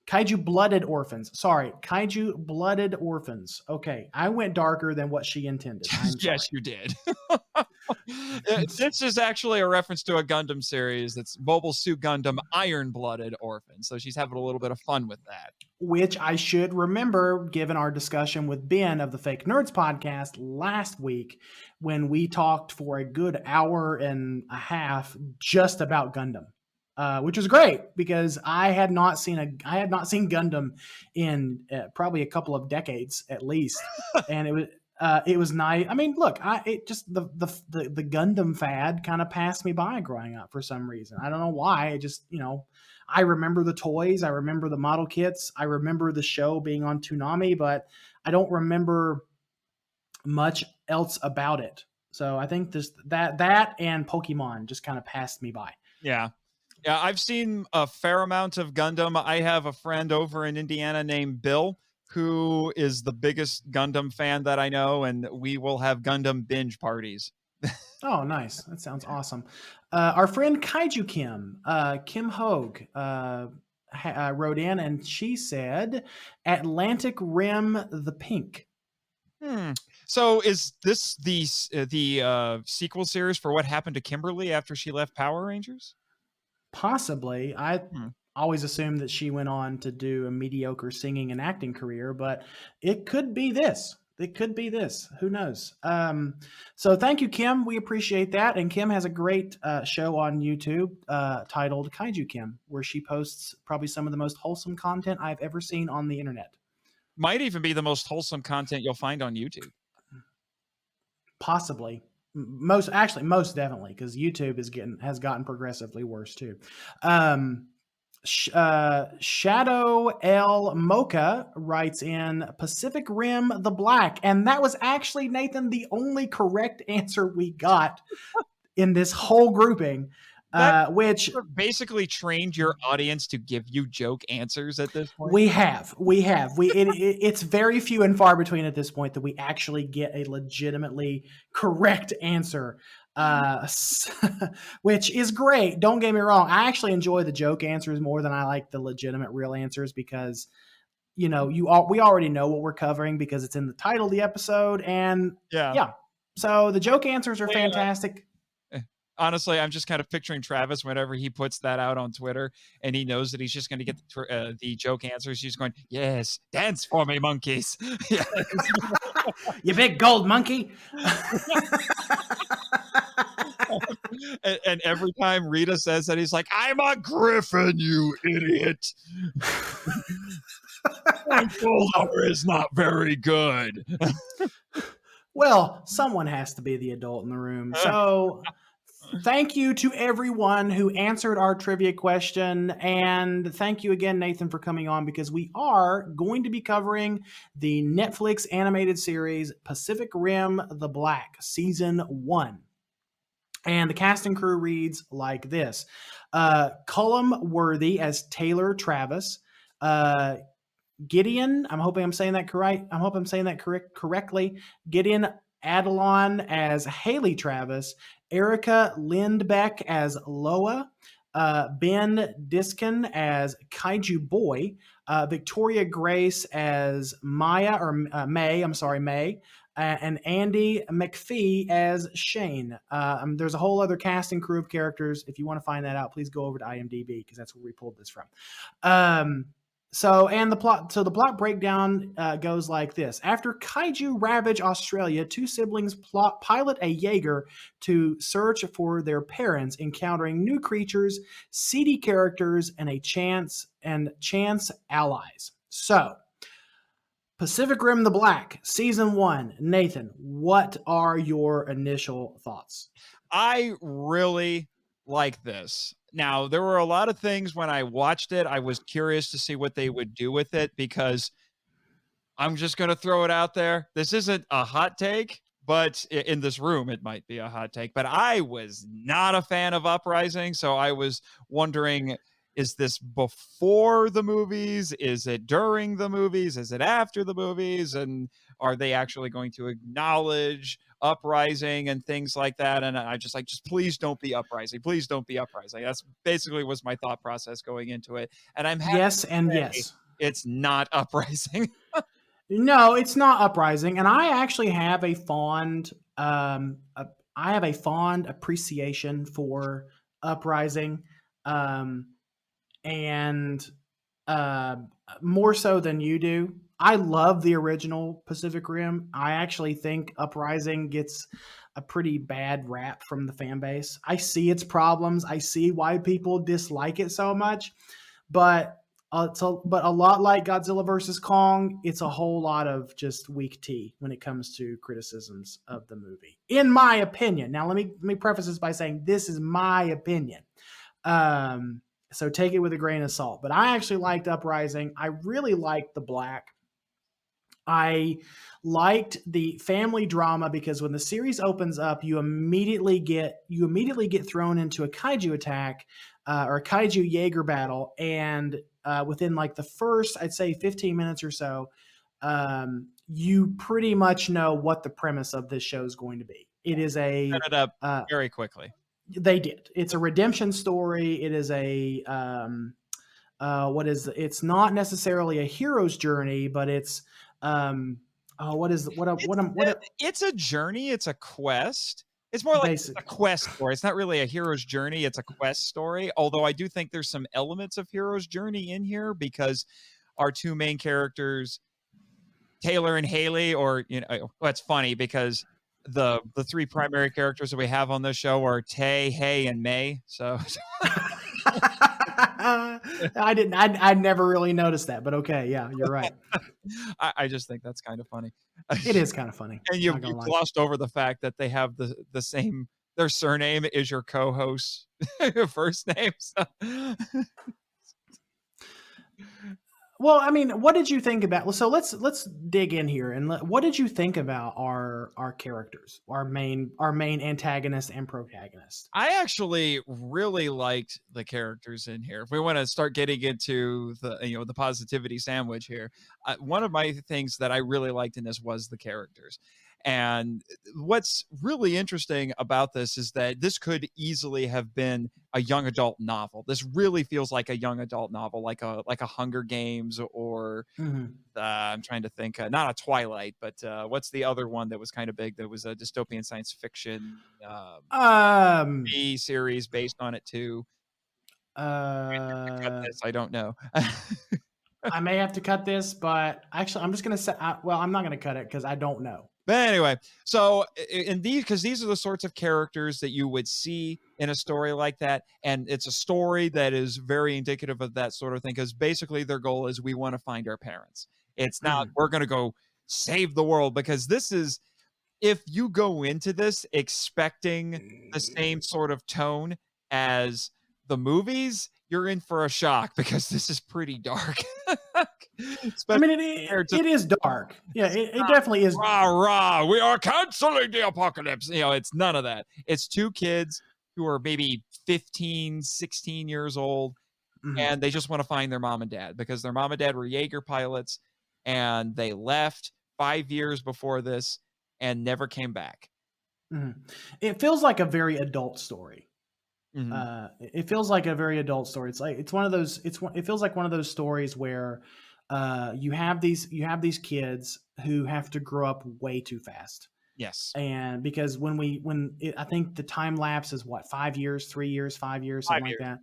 Kaiju Blooded Orphans. Sorry, Kaiju Blooded Orphans. Okay, I went darker than what she intended. Yes, you did. This is actually a reference to a Gundam series. It's Mobile Suit Gundam Iron Blooded Orphans. So she's having a little bit of fun with that. Which I should remember, given our discussion with Ben of the Fake Nerds podcast last week, when we talked for a good hour and a half just about Gundam. Which was great because I had not seen Gundam in probably a couple of decades at least, and It was nice. I mean, look, it just the Gundam fad kind of passed me by growing up for some reason. I don't know why. It just, I remember the toys, I remember the model kits, I remember the show being on Toonami, but I don't remember much else about it. So I think this that and Pokemon just kind of passed me by. Yeah. Yeah, I've seen a fair amount of Gundam. I have a friend over in Indiana named Bill who is the biggest Gundam fan that I know, and we will have Gundam binge parties. Oh, nice. That sounds awesome. Our friend Kaiju Kim Hogue, wrote in, and she said, "Atlantic Rim the Pink." So is this the sequel series for what happened to Kimberly after she left Power Rangers? Possibly. I always assumed that she went on to do a mediocre singing and acting career, but it could be this. It could be this. Who knows? So thank you, Kim. We appreciate that. And Kim has a great show on YouTube titled Kaiju Kim, where she posts probably some of the most wholesome content I've ever seen on the internet. Might even be the most wholesome content you'll find on YouTube. Possibly. Most definitely, because YouTube has gotten progressively worse too. Shadow L Mocha writes in Pacific Rim the Black, and that was actually, Nathan, the only correct answer we got in this whole grouping. Which basically trained your audience to give you joke answers at this point. We have. It's very few and far between at this point that we actually get a legitimately correct answer, which is great. Don't get me wrong. I actually enjoy the joke answers more than I like the legitimate real answers because, we already know what we're covering because it's in the title of the episode, and yeah. So the joke answers are fantastic. Honestly, I'm just kind of picturing Travis whenever he puts that out on Twitter and he knows that he's just going to get the joke answers. He's going, yes, dance for me, monkeys. You big gold monkey. and every time Rita says that, he's like, I'm a griffin, you idiot. My folder is not very good. Well, someone has to be the adult in the room. So thank you to everyone who answered our trivia question. And thank you again, Nathan, for coming on, because we are going to be covering the Netflix animated series Pacific Rim the Black, Season 1. And the cast and crew reads like this. Cullum Worthy as Taylor Travis. Gideon, I'm hoping I'm saying that correctly. Gideon Adelon as Haley Travis. Erica Lindbeck as Loa, Ben Diskin as Kaiju Boy, Victoria Grace as May, and Andy MIFV as Shane. There's a whole other cast and crew of characters. If you want to find that out, please go over to IMDb because that's where we pulled this from. The plot breakdown goes like this. After kaiju ravage Australia, two siblings pilot a Jaeger to search for their parents, encountering new creatures, seedy characters, and chance allies. So, Pacific Rim the Black, Season 1. Nathan, what are your initial thoughts? I really like this. Now, there were a lot of things when I watched it. I was curious to see what they would do with it because I'm just going to throw it out there. This isn't a hot take, but in this room, it might be a hot take. But I was not a fan of Uprising, so I was wondering, is this before the movies? Is it during the movies? Is it after the movies? And are they actually going to acknowledge Uprising and things like that? And I just please don't be Uprising. Please don't be Uprising. That's basically was my thought process going into it. And I'm happy yes and yes. It's not Uprising. No, it's not Uprising. And I actually have a fond appreciation for Uprising. And more so than you do. I love the original Pacific Rim. I actually think Uprising gets a pretty bad rap from the fan base. I see its problems. I see why people dislike it so much. But but a lot like Godzilla versus Kong, it's a whole lot of just weak tea when it comes to criticisms of the movie, in my opinion. Now, let me preface this by saying this is my opinion. So take it with a grain of salt. But I actually liked Uprising. I really liked The Black. I liked the family drama because when the series opens up, you immediately get thrown into a kaiju attack or a kaiju Jaeger battle, and within like the first, I'd say 15 minutes or so, you pretty much know what the premise of this show is going to be. It is set it up very quickly. They did. It's a redemption story. It is a it's not necessarily a hero's journey, but it's it's a journey. It's a quest. It's more like a quest story. It's not really a hero's journey. It's a quest story. Although I do think there's some elements of hero's journey in here because our two main characters, Taylor and Haley, or it's funny because the three primary characters that we have on this show are Tay, Hay, and May. So I never really noticed that, but okay, yeah, you're right. I just think that's kind of funny. It is kind of funny. And you glossed over the fact that they have the same, their surname is your co-host first name. So. Well, I mean, what did you think about? So let's dig in here, and what did you think about our characters, our main antagonist and protagonist? I actually really liked the characters in here. If we want to start getting into the positivity sandwich here, one of my things that I really liked in this was the characters. And what's really interesting about this is that this could easily have been a young adult novel. This really feels like a young adult novel, like a Hunger Games or I'm trying to think, not a Twilight, but what's the other one that was kind of big? That was a dystopian science fiction series based on it too. I don't know. I may have to cut this, but actually, I'm just going to say, I'm not going to cut it because I don't know. But anyway, so because these are the sorts of characters that you would see in a story like that, and it's a story that is very indicative of that sort of thing, because basically their goal is we want to find our parents. It's not we're going to go save the world, because this is, if you go into this expecting the same sort of tone as the movies, you're in for a shock, because this is pretty dark. I mean, it is dark. Yeah, it definitely is. Rah, we are canceling the apocalypse. It's none of that. It's two kids who are maybe 15, 16 years old, and they just want to find their mom and dad, because their mom and dad were Jaeger pilots, and they left 5 years before this and never came back. It feels like a very adult story. It feels like a very adult story. It feels like one of those stories where you have these kids who have to grow up way too fast. Yes. And because I think the time lapse is what, 5 years, 3 years, 5 years, something like that.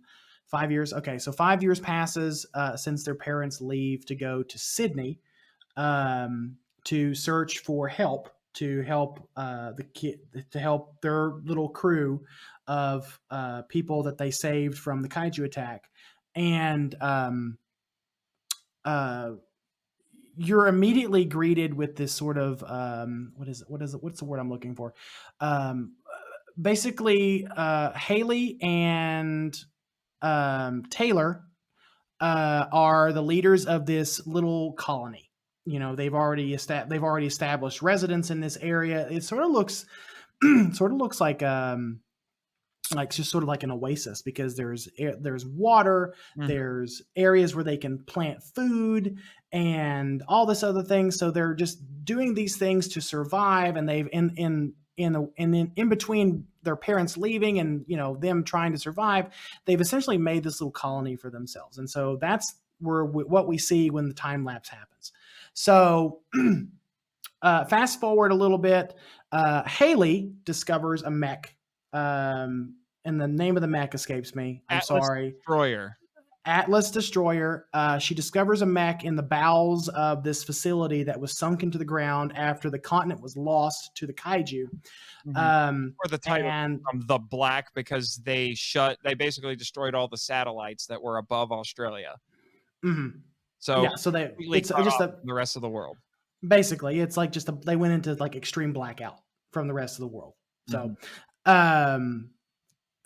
5 years. Okay. So 5 years passes since their parents leave to go to Sydney to search for help, to help to help their little crew of people that they saved from the kaiju attack. And you're immediately greeted with this sort of what's the word I'm looking for? Basically, Haley and Taylor are the leaders of this little colony. They've already established residence in this area. It sort of looks like just sort of like an oasis, because there's water, there's areas where they can plant food and all this other thing. So they're just doing these things to survive, and they've in between their parents leaving and them trying to survive, they've essentially made this little colony for themselves. And so that's what we see when the time lapse happens. So fast forward a little bit, Haley discovers a mech. And the name of the mech escapes me. I'm sorry. Destroyer. Atlas Destroyer. She discovers a mech in the bowels of this facility that was sunk into the ground after the continent was lost to the kaiju. Or the title from The Black, because they basically destroyed all the satellites that were above Australia. Mm-hmm. So Yeah, so completely it's cut just off from the rest of the world. basically it's like they went into like extreme blackout from the rest of the world. So,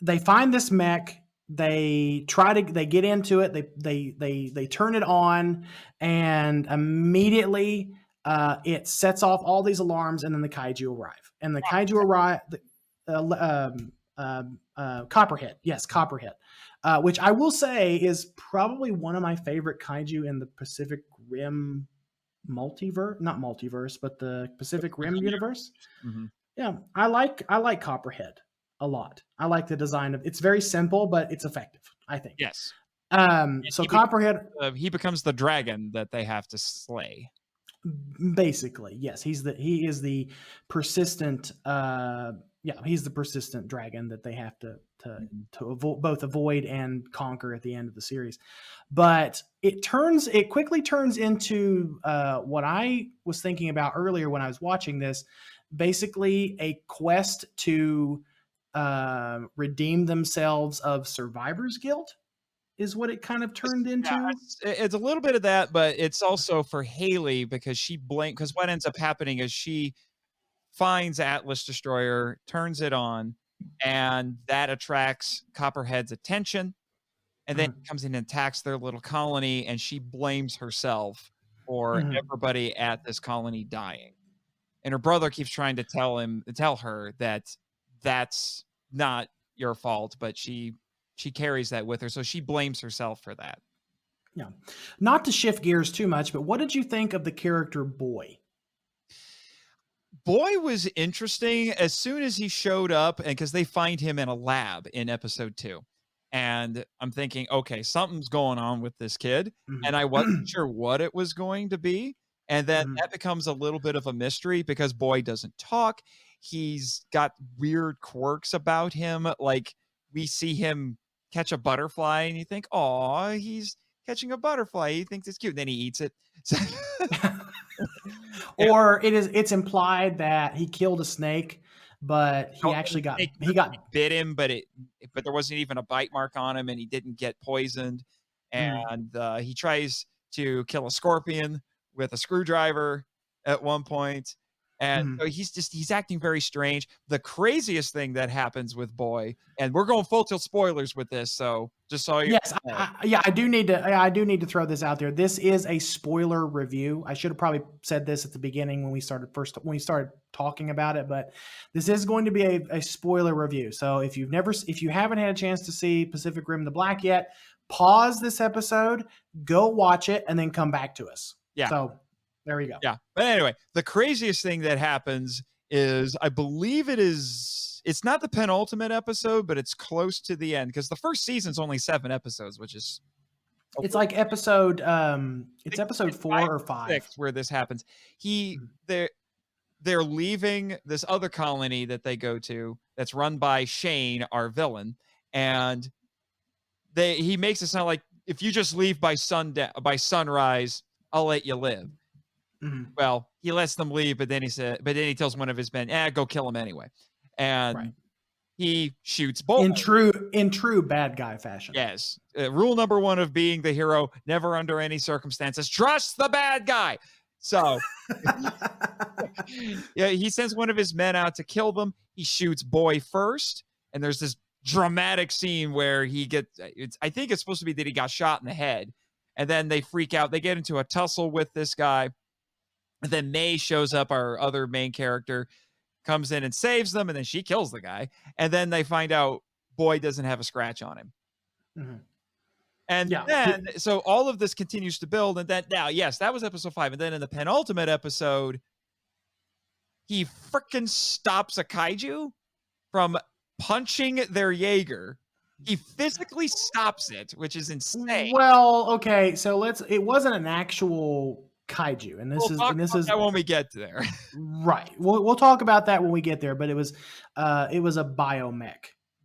they find this mech. They get into it. They turn it on, and immediately it sets off all these alarms, and then the kaiju arrive. And the kaiju arrive. Copperhead, yes, Copperhead, which I will say is probably one of my favorite kaiju in the Pacific Rim multiverse, not multiverse, but the Pacific Rim universe. Mm-hmm. Yeah, I like Copperhead a lot. I like the design of it's very simple, but it's effective, I think. Yes. So Copperhead, he becomes the dragon that they have to slay. basically, yes, he is the persistent. He's the persistent dragon that they have to avoid and conquer at the end of the series. But it quickly turns into what I was thinking about earlier when I was watching this. Basically, a quest to redeem themselves of survivor's guilt is what it kind of turned into. Yeah, it's a little bit of that, but it's also for Haley because because what ends up happening is she finds Atlas Destroyer, turns it on, and that attracts Copperhead's attention. And then he comes in and attacks their little colony, and she blames herself for everybody at this colony dying. And her brother keeps trying to tell her that that's not your fault, but she carries that with her, so she blames herself for that. Yeah. Not to shift gears too much, but what did you think of the character Boy? Boy was interesting as soon as he showed up, and because they find him in a lab in episode 2. And I'm thinking, okay, something's going on with this kid. And I wasn't sure what it was going to be. And then that becomes a little bit of a mystery because Boy doesn't talk. He's got weird quirks about him. Like we see him catch a butterfly and you think, oh, he's catching a butterfly. He thinks it's cute. And then he eats it. Or it's implied that he killed a snake, but he actually got bit him, but there wasn't even a bite mark on him, and he didn't get poisoned. And he tries to kill a scorpion with a screwdriver at one point. And so he's acting very strange. The craziest thing that happens with Boy, and we're going full tilt spoilers with this, so just so you I do need to throw this out there. This is a spoiler review. I should have probably said this at the beginning when we started talking about it, but this is going to be a spoiler review. So if you haven't had a chance to see Pacific Rim the Black yet, pause this episode, go watch it, and then come back to us. Yeah. So there we go. Yeah. But anyway, the craziest thing that happens is I believe it's not the penultimate episode, but it's close to the end because the first season's only 7 episodes, which is it's like episode episode 4 or 5 6 where this happens. They're leaving this other colony that they go to that's run by Shane, our villain, and he makes it sound like if you just leave by sunrise, I'll let you live. Well, he lets them leave, but then he tells one of his men, go kill him anyway. And he shoots Boy. In true bad guy fashion. Yes. Rule number 1 of being the hero, never under any circumstances, trust the bad guy. So he sends one of his men out to kill them. He shoots Boy first. And there's this dramatic scene where I think it's supposed to be that he got shot in the head. And then they freak out. They get into a tussle with this guy. And then May shows up, our other main character, comes in and saves them, and then she kills the guy. And then they find out Boy doesn't have a scratch on him. And then, so all of this continues to build. And then, yes, that was episode 5. And then in the penultimate episode, he freaking stops a kaiju from punching their Jaeger. He physically stops it, which is insane. Well, okay, so it wasn't an actual kaiju, and this is that when we get there. Right. We'll talk about that when we get there, but it was a biomech.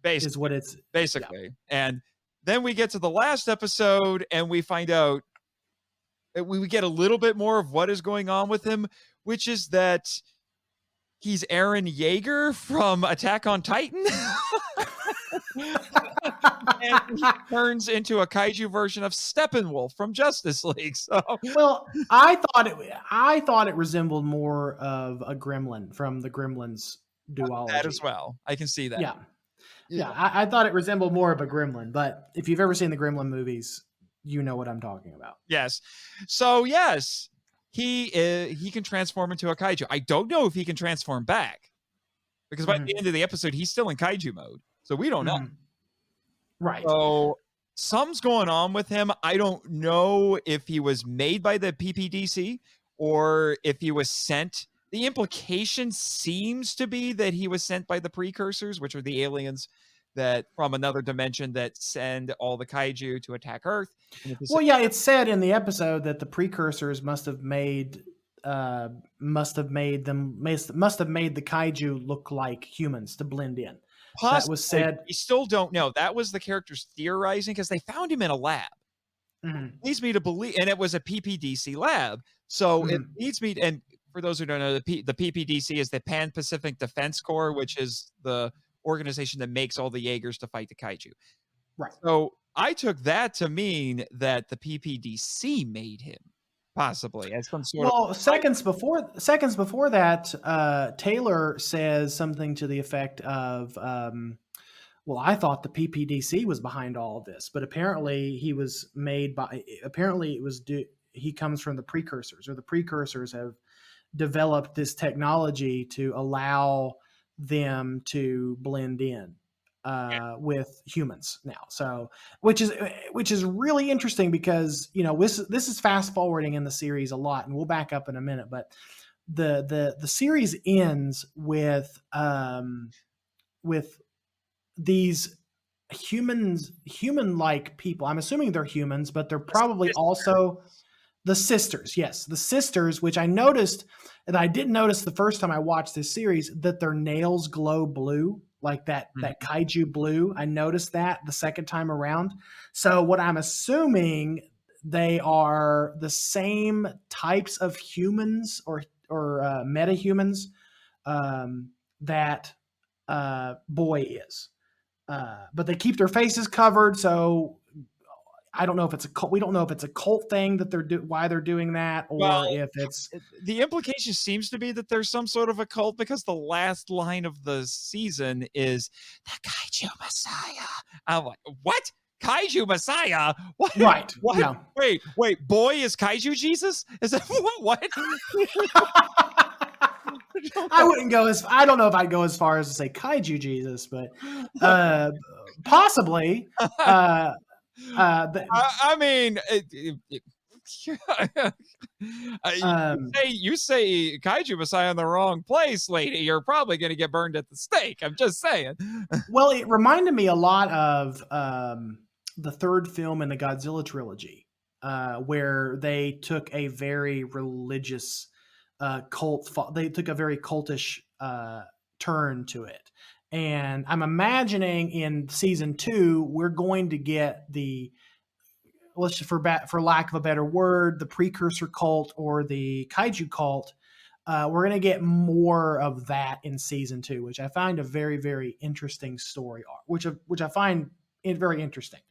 Basically, is what it's basically. Yeah. And then we get to the last episode and we find out that we get a little bit more of what is going on with him, which is that he's Eren Yeager from Attack on Titan. And he turns into a kaiju version of Steppenwolf from Justice League. So, Well, I thought it resembled more of a gremlin from the Gremlins that as duology. well, I can see that. Yeah. Yeah, I thought it resembled more of a gremlin, but if you've ever seen the Gremlin movies, you know what I'm talking about. Yes. So yes, he can transform into a kaiju. I don't know if he can transform back because by the end of the episode, he's still in kaiju mode. So we don't know. Right. So something's going on with him. I don't know if he was made by the PPDC or if he was sent. The implication seems to be that he was sent by the precursors, which are the aliens that from another dimension that send all the kaiju to attack Earth. Well, yeah, it's said in the episode that the precursors must have made the kaiju look like humans to blend in. Possibly, that was said. We still don't know. That was the characters theorizing because they found him in a lab. Leads me to believe, and it was a PPDC lab. So it leads me, and for those who don't know, the PPDC is the Pan-Pacific Defense Corps, which is the organization that makes all the Jaegers to fight the kaiju. Right. So I took that to mean that the PPDC made him, possibly as some sort of. Seconds before that, Taylor says something to the effect of, "Well, I thought the PPDC was behind all of this, but apparently he was made by. Apparently it was he comes from the precursors, or the precursors have developed this technology to allow them to blend in with humans now." So, which is really interesting because this is fast forwarding in the series a lot, and we'll back up in a minute. But the series ends with these human-like people. I'm assuming they're humans, but they're probably also the sisters. Yes, the sisters, which I noticed, and I didn't notice the first time I watched this series, that their nails glow blue, like that kaiju blue. I noticed that the second time around. So what I'm assuming, they are the same types of humans or meta-humans that Boy is. But they keep their faces covered, so I don't know if it's a cult. We don't know if it's a cult thing that why they're doing that, or if it's. The implication seems to be that there's some sort of a cult because the last line of the season is the Kaiju Messiah. I'm like, what? Kaiju Messiah? What? Right. What? Yeah. Wait. Boy is Kaiju Jesus? Is that what? I don't know if I'd go as far as to say Kaiju Jesus, but possibly. I mean, you say Kaiju Messiah in the wrong place, lady. You're probably going to get burned at the stake. I'm just saying. Well, it reminded me a lot of the third film in the Godzilla trilogy, where they took a very religious cult. They took a very cultish turn to it. And I'm imagining in season 2, we're going to get for lack of a better word, the precursor cult or the kaiju cult. We're going to get more of that in season 2, which I find a very, very interesting story arc, which I find it very interesting.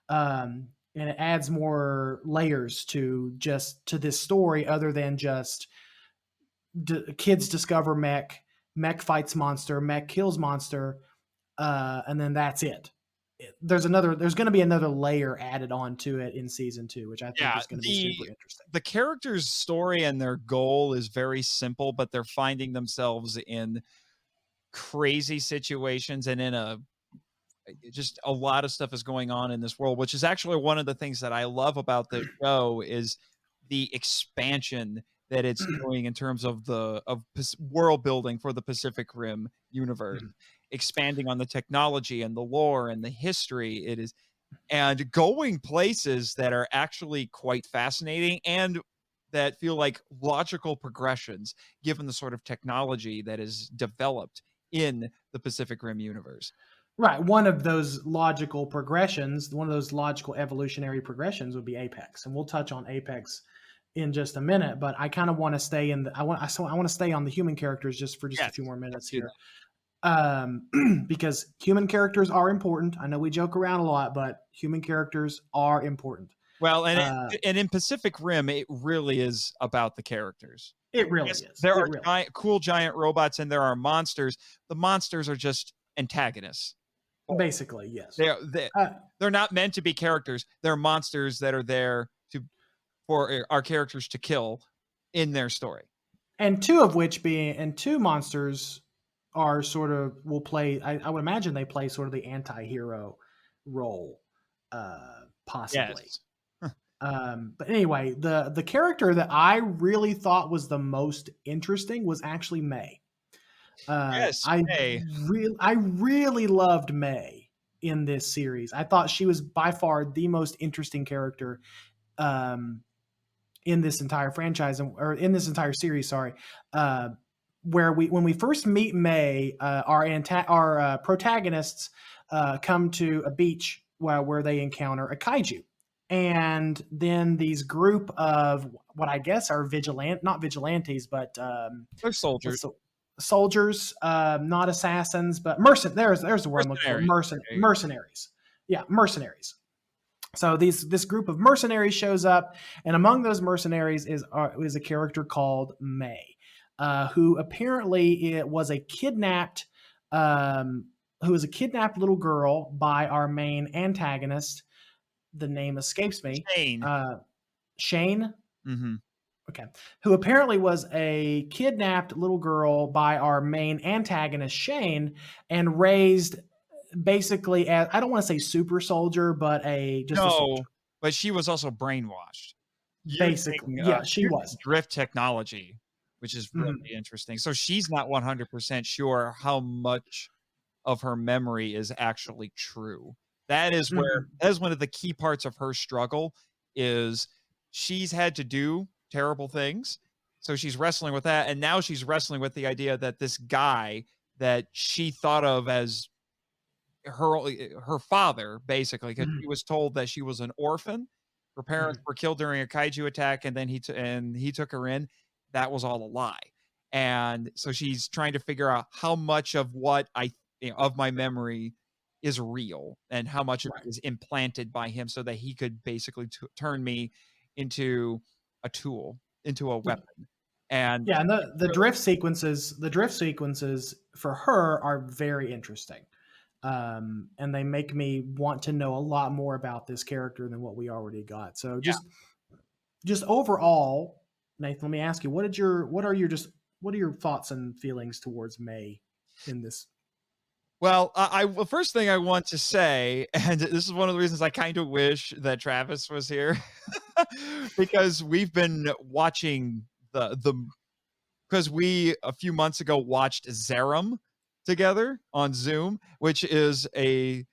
And it adds more layers to this story other than just kids discover mech fights monster, mech kills monster, and then that's it. There's going to be another layer added on to it in season 2, which I think is going to be super interesting. The characters' story and their goal is very simple, but they're finding themselves in crazy situations and just a lot of stuff is going on in this world, which is actually one of the things that I love about the show is the expansion that it's doing in terms of world building for the Pacific Rim universe, expanding on the technology and the lore and the history. It is, and going places that are actually quite fascinating and that feel like logical progressions given the sort of technology that is developed in the Pacific Rim universe. Right. One of those logical progressions, one of those logical evolutionary progressions would be Apex. And we'll touch on Apex in just a minute, but I kind of want to stay in the, I want to stay on the human characters just for just a Yes, few more minutes let's do here. Because human characters are important. I know we joke around a lot, but human characters are important. Well, Uh, and in Pacific Rim, it really is about the characters. it really Yes, is. there It are really. cool giant robots, and there are monsters. The monsters are just antagonists. Basically, yes. They're Uh, they're not meant to be characters. They're monsters that are there for our characters to kill in their story. and two monsters are sort of will play. I would imagine they play sort of the anti-hero role, possibly. Yes. But anyway, the character that I really thought was the most interesting was actually May. Yes. I Hey. I really loved May in this series. I thought she was by far the most interesting character um, in this entire franchise, or in this entire series. Sorry, where when we first meet May, our protagonists come to a beach where they encounter a kaiju. And then these group of what I guess are not vigilantes, but They're soldiers. soldiers, not assassins, but there's the word I'm looking for. Mercenaries. Yeah, mercenaries. So this group of mercenaries shows up, and among those mercenaries is a character called May, who apparently it was a kidnapped little girl by our main antagonist. The name escapes me. Shane. Shane. Mm-hmm. Okay. Who apparently was a kidnapped little girl by our main antagonist, Shane, and raised basically as, I don't want to say super soldier, but a soldier. But she was also brainwashed. Basically, she was. Drift technology, which is really interesting. So she's not 100% sure how much of her memory is actually true. That is one of the key parts of her struggle is she's had to do terrible things. So she's wrestling with that. And now she's wrestling with the idea that this guy that she thought of as her father, basically, because she was told that she was an orphan. Her parents were killed during a kaiju attack, and then he took her in. That was all a lie. And so she's trying to figure out how much of what of my memory is real and how much of it is implanted by him so that he could basically turn me into a tool, into a weapon. And and the drift sequences for her are very interesting. And they make me want to know a lot more about this character than what we already got. So just overall, Nathan, let me ask you, what are your thoughts and feelings towards May in this? Well, the first thing I want to say, and this is one of the reasons I kind of wish that Travis was here, because we've been watching because we a few months ago watched Zorzam together on Zoom, which is a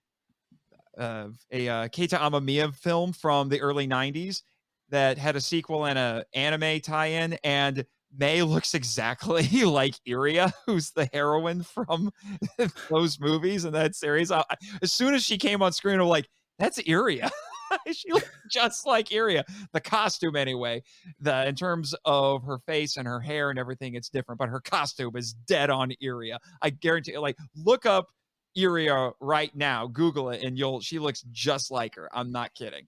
Keita Amamiya film from the early 90s that had a sequel and an anime tie-in, and May looks exactly like Iria, who's the heroine from those movies and that series. As soon as she came on screen, I'm like, that's Iria. She looks just like Iria. The costume, anyway. In terms of her face and her hair and everything, it's different, but her costume is dead on Iria. I guarantee you, look up Iria right now, Google it, and she looks just like her. I'm not kidding.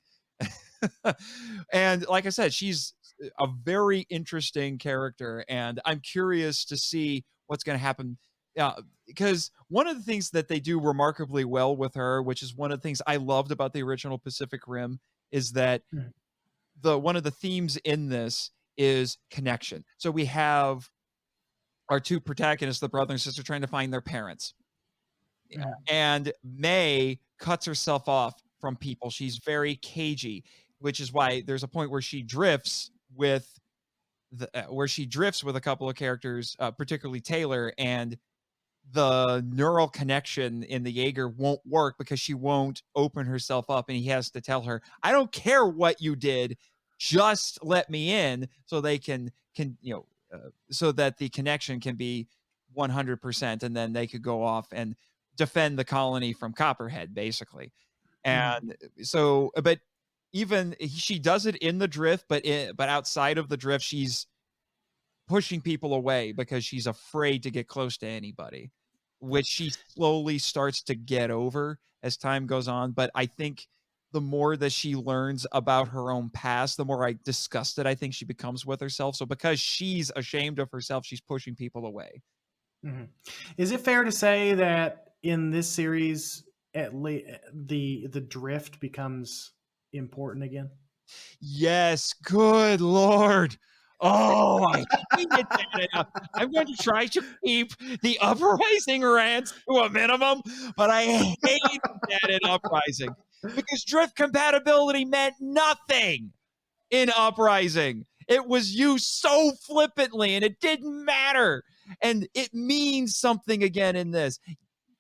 And like I said, she's a very interesting character, and I'm curious to see what's going to happen. Because one of the things that they do remarkably well with her, which is one of the things I loved about the original Pacific Rim, is that one of the themes in this is connection. So we have our two protagonists, the brother and sister, trying to find their parents. And May cuts herself off from people. She's very cagey, which is why there's a point where she drifts with a couple of characters, particularly Taylor, and the neural connection in the Jaeger won't work because she won't open herself up, and he has to tell her, I don't care what you did, just let me in, so they can so that the connection can be 100%, and then they could go off and defend the colony from Copperhead, basically. And so, but she does it in the drift, but outside of the drift, she's pushing people away because she's afraid to get close to anybody, which she slowly starts to get over as time goes on. But I think the more that she learns about her own past, the more disgusted I think she becomes with herself. So because she's ashamed of herself, she's pushing people away. Mm-hmm. Is it fair to say that in this series, at least the drift becomes important again? Yes, good Lord. Oh, I hated that enough. I'm going to try to keep the Uprising rants to a minimum, but I hated that in Uprising because drift compatibility meant nothing in Uprising. It was used so flippantly and it didn't matter. And it means something again in this.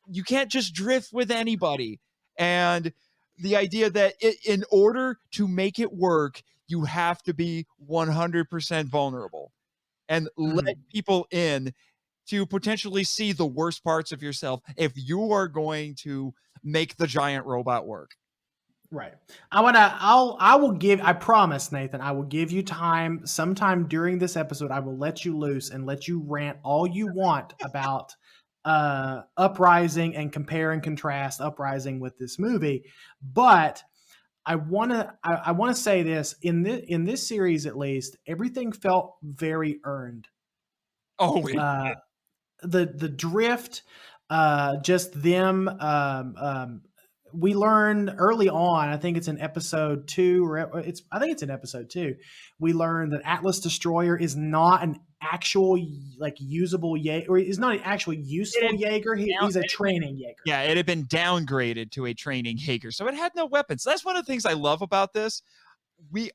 You can't just drift with anybody. And the idea that in order to make it work, you have to be 100% vulnerable and let people in to potentially see the worst parts of yourself if you are going to make the giant robot work. Right. I promise, Nathan, I will give you time sometime during this episode. I will let you loose and let you rant all you want about Uprising and compare and contrast Uprising with this movie. But I want to say this in this series, at least, everything felt very earned. Oh, the drift, just them. We learned early on, I think it's in episode 2, I think it's in episode 2. We learned that Atlas Destroyer is not an actual usable Jaeger, or is not an actual useful Jaeger. He's a training Jaeger. Yeah, it had been downgraded to a training Jaeger, so it had no weapons. That's one of the things I love about this.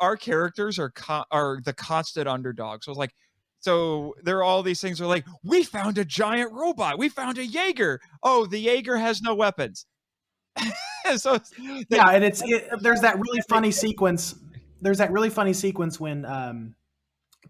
Our characters are the constant underdogs. So there are all these things where we found a giant robot. We found a Jaeger. Oh, the Jaeger has no weapons. So yeah, and there's that really funny sequence. There's that really funny sequence when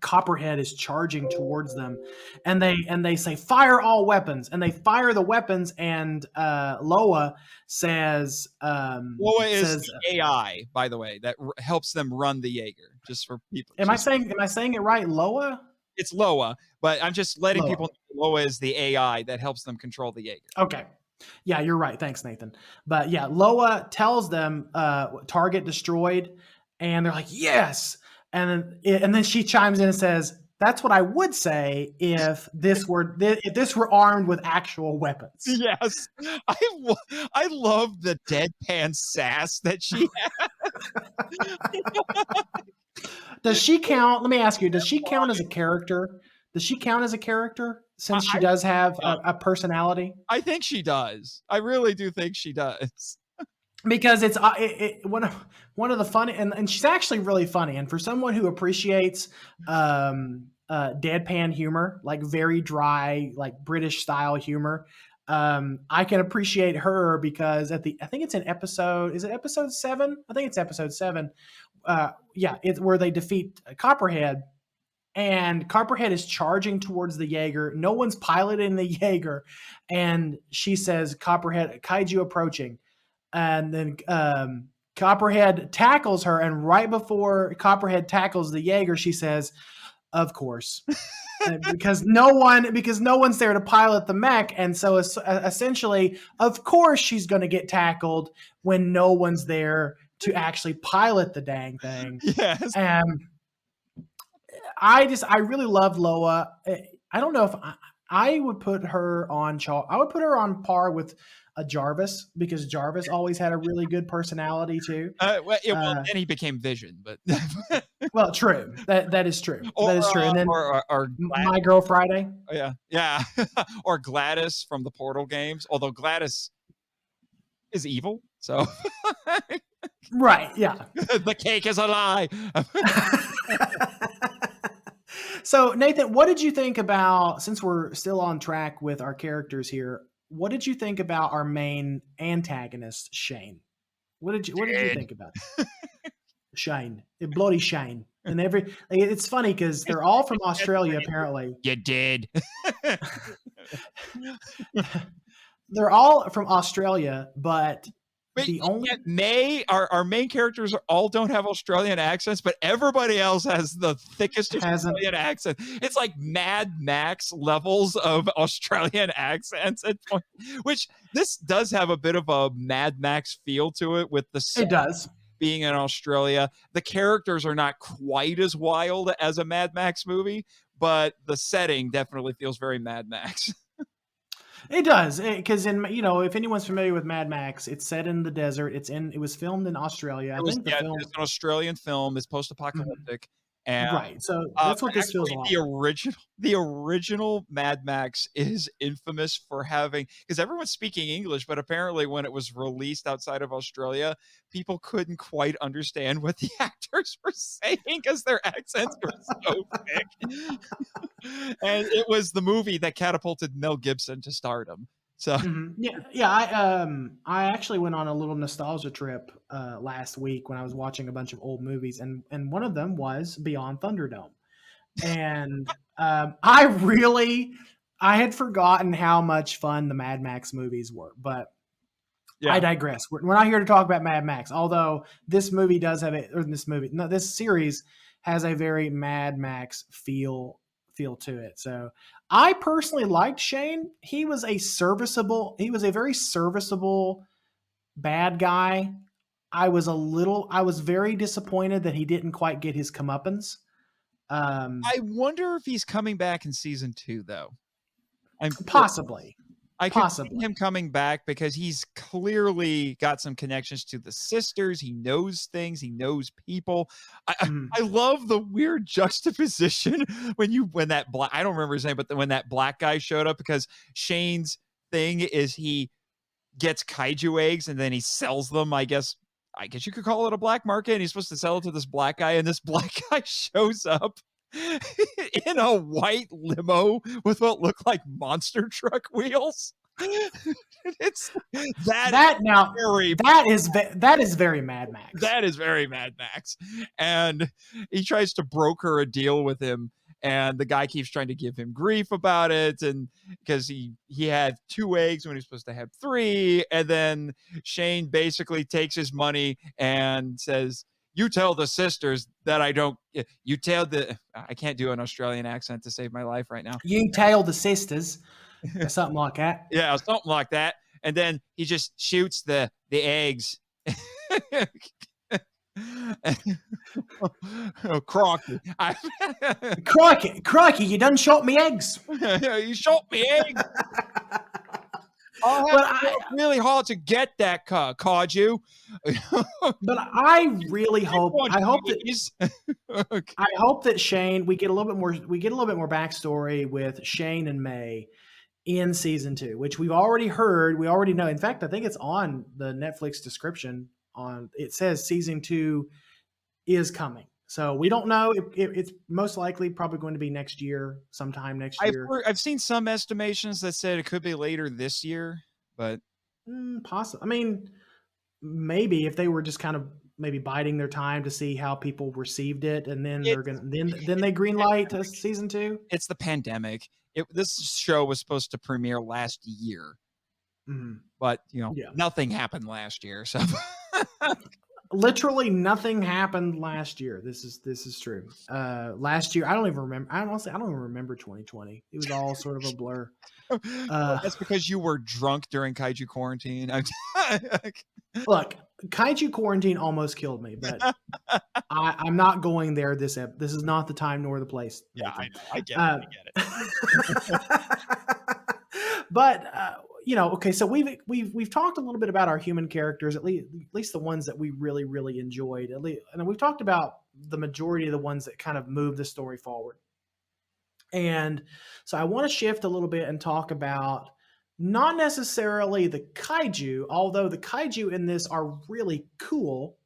Copperhead is charging towards them, and they say fire all weapons, and they fire the weapons, and Loa says Loa is the AI, by the way, that helps them run the Jaeger. Just for people. Am I saying it right? Loa? It's Loa, but I'm just letting people know Loa is the AI that helps them control the Jaeger. Okay. Yeah, you're right. Thanks, Nathan. But yeah, Loa tells them target destroyed, and they're like, yes. And then she chimes in and says, that's what I would say if this were armed with actual weapons. Yes. I love the deadpan sass that she has. Does she count? Let me ask you, does she count as a character? Does she count as a character since she does have a personality? I think she does. I really do think she does. Because it's one of the funny, and she's actually really funny. And for someone who appreciates deadpan humor, like very dry, like British style humor, I can appreciate her because I think it's in episode. Is it episode 7? I think it's episode 7. It's where they defeat Copperhead. And Copperhead is charging towards the Jaeger. No one's piloting the Jaeger. And she says, Copperhead, Kaiju approaching. And then Copperhead tackles her. And right before Copperhead tackles the Jaeger, she says, of course. because no one's there to pilot the mech. And so essentially, of course, she's going to get tackled when no one's there to actually pilot the dang thing. Yes. I really loved Loa. I don't know if I would put her on I would put her on par with a Jarvis, because Jarvis always had a really good personality too. Then he became Vision, but well, true. That is true. That is true. And then or My Girl Friday. Yeah. Or Gladys from the Portal games. Although Gladys is evil, so right. Yeah. The cake is a lie. So, Nathan, what did you think about, since we're still on track with our characters here, what did you think about our main antagonist, Shane? What did you think about it? Shane? Bloody Shane. And it's funny because they're all from Australia, apparently. You did. They're all from Australia, but But the only yet May, our main characters all don't have Australian accents, but everybody else has the thickest hasn't Australian accent. It's like Mad Max levels of Australian accents, which this does have a bit of a Mad Max feel to it with the it does. being in Australia. The characters are not quite as wild as a Mad Max movie, but the setting definitely feels very Mad Max. It does, because if anyone's familiar with Mad Max, it's set in the desert. It was filmed in Australia. I think the film It's an Australian film. It's post-apocalyptic, and right. So that's what this feels a lot. The original Mad Max is infamous for having, because everyone's speaking English, but apparently when it was released outside of Australia, people couldn't quite understand what the actors were saying because their accents were so thick. And it was the movie that catapulted Mel Gibson to stardom. So I actually went on a little nostalgia trip last week when I was watching a bunch of old movies, and one of them was Beyond Thunderdome, and I had forgotten how much fun the Mad Max movies were, but I digress. We're not here to talk about Mad Max, although this movie does have this series has a very Mad Max feel to it. So I personally liked Shane. He was a very serviceable bad guy. I was very disappointed that he didn't quite get his comeuppance. I wonder if he's coming back in season 2, though. Possibly. I could see him coming back because he's clearly got some connections to the sisters. He knows things. He knows people. I love the weird juxtaposition when that black, I don't remember his name, but when that black guy showed up, because Shane's thing is he gets kaiju eggs and then he sells them. I guess you could call it a black market, and he's supposed to sell it to this black guy, and this black guy shows up in a white limo with what look like monster truck wheels. It's that is very Mad Max. That is very Mad Max. And he tries to broker a deal with him, and the guy keeps trying to give him grief about it, and because he had 2 eggs when he was supposed to have 3, and then Shane basically takes his money and says, "You tell the sisters that I can't do an Australian accent to save my life right now. You tell the sisters," or something like that. Yeah, something like that. And then he just shoots the eggs. Oh, Crocky. Crikey, you done shot me eggs. You shot me eggs. Really hard to get that Kaiju. But I really hope. I hope that Shane. We get a little bit more backstory with Shane and May in season 2, which we've already heard. We already know. In fact, I think it's on the Netflix description. It says season 2 is coming. So we don't know. It's most likely probably going to be next year, sometime next year. I've seen some estimations that said it could be later this year, but possibly. I mean, maybe if they were just kind of maybe biding their time to see how people received it, and then then they greenlight season 2. It's the pandemic. This show was supposed to premiere last year, but nothing happened last year. So. Literally nothing happened last year. This is true. Last year, I don't even remember. Honestly, I don't even remember 2020. It was all sort of a blur. That's because you were drunk during Kaiju quarantine. Look, Kaiju quarantine almost killed me, but I'm not going there. This is not the time nor the place. Yeah, I get it. But okay. So we've talked a little bit about our human characters, at least the ones that we really, really enjoyed. And we've talked about the majority of the ones that kind of move the story forward. And so I want to shift a little bit and talk about not necessarily the kaiju, although the kaiju in this are really cool.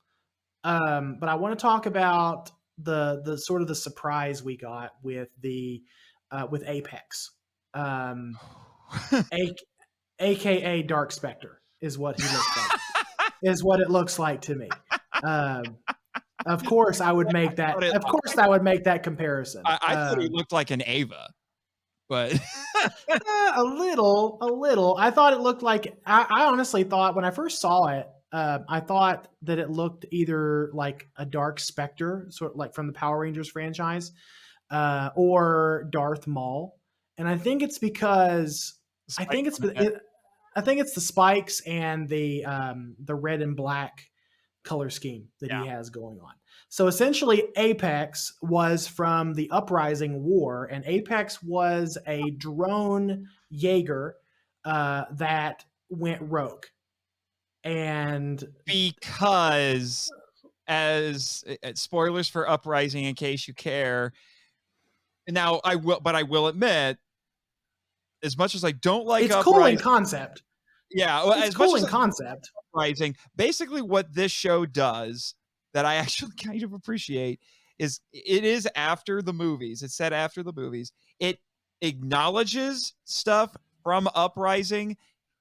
But I want to talk about the sort of the surprise we got with with Apex. AKA Dark Spectre is what he looks like. Is what it looks like to me. Of course, I would make that. Of course, I would make that comparison. I thought he looked like an Ava, but a little. I thought it looked like. I honestly thought when I first saw it, I thought that it looked either like a dark Spectre, sort of like from the Power Rangers franchise, or Darth Maul. And I think it's because I Spike think it's on the head. I think it's the spikes and the red and black color scheme that he has going on. So essentially, Apex was from the Uprising War, and Apex was a drone Jaeger that went rogue. And Because as spoilers for Uprising, in case you care. Now I will admit, as much as I don't like it's Uprising, cool in concept. yeah, well, It's as cool much in as concept. Uprising, basically what this show does that I actually kind of appreciate is it is after the movies. It's set after the movies. It acknowledges stuff from Uprising.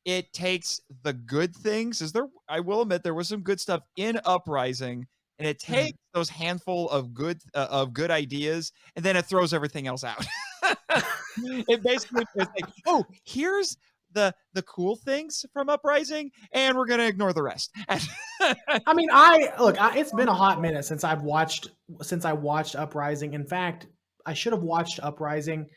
It takes the good things. I will admit there was some good stuff in Uprising, and it takes those handful of good ideas, and then it throws everything else out. It basically is like, oh, here's the cool things from Uprising, and we're gonna ignore the rest. I mean, it's been a hot minute since I watched Uprising. In fact, I should have watched Uprising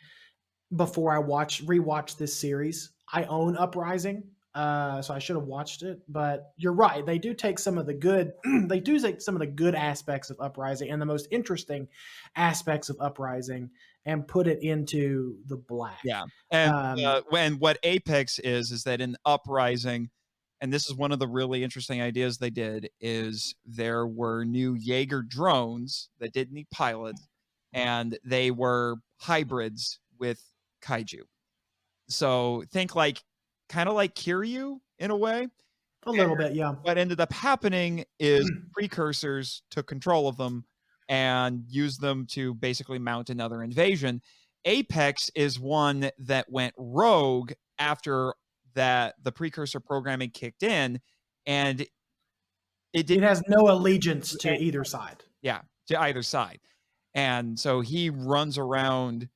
before I rewatched this series. I own Uprising, so I should have watched it. But you're right; they do take some of the good. They do take some of the good aspects of Uprising and the most interesting aspects of Uprising and put it into the black. Yeah, and what Apex is that in Uprising, and this is one of the really interesting ideas they did, is there were new Jaeger drones that didn't need pilots, and they were hybrids with kaiju. So think kind of like Kiryu in a way. A little bit, yeah. What ended up happening is precursors took control of them and used them to basically mount another invasion. Apex is one that went rogue after that the precursor programming kicked in, and it has no allegiance to either side. Yeah, to either side. And so he runs around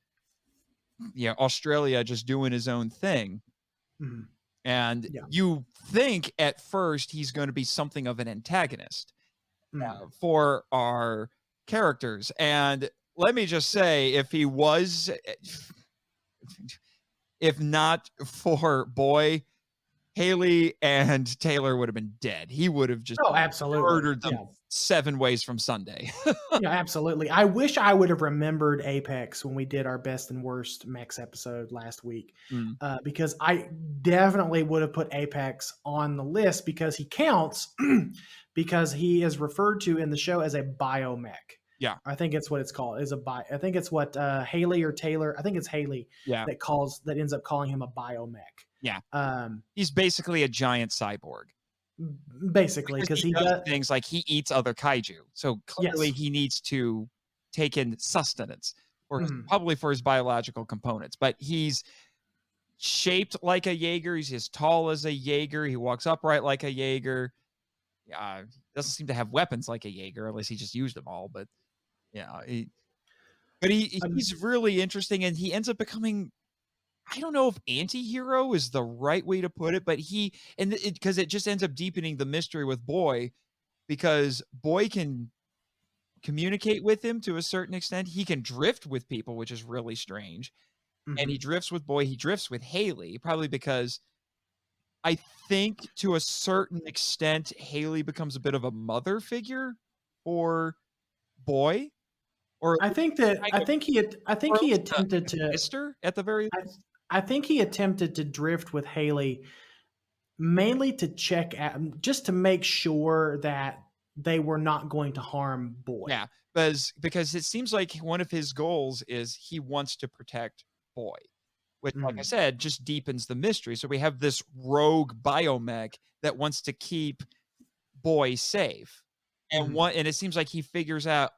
Australia just doing his own thing. Mm-hmm. And you think at first he's going to be something of an antagonist for our characters. And let me just say, if not for Boy, Haley and Taylor would have been dead. He would have just murdered them 7 ways from Sunday. Yeah, absolutely. I wish I would have remembered Apex when we did our best and worst Mex episode last week, because I definitely would have put Apex on the list because he counts because he is referred to in the show as a biomech. Yeah, I think it's what it's called. I think it's what Haley or Taylor. I think it's Haley. That ends up calling him a biomech. Yeah. He's basically a giant cyborg. Basically, because he does things like he eats other kaiju. So clearly he needs to take in sustenance, or probably for his biological components. But he's shaped like a Jaeger. He's as tall as a Jaeger. He walks upright like a Jaeger. Doesn't seem to have weapons like a Jaeger, unless he just used them all. But he's really interesting, and he ends up becoming, I don't know if anti-hero is the right way to put it, but because it just ends up deepening the mystery with Boy, because Boy can communicate with him to a certain extent. He can drift with people, which is really strange. And he drifts with Boy. He drifts with Haley, probably because I think to a certain extent, Haley becomes a bit of a mother figure for Boy. Or I think he attempted to sister at the very least. I think he attempted to drift with Haley mainly to check out, just to make sure that they were not going to harm Boy. Yeah, because it seems like one of his goals is he wants to protect Boy, which, like I said, just deepens the mystery. So we have this rogue biomech that wants to keep Boy safe. And and it seems like he figures out,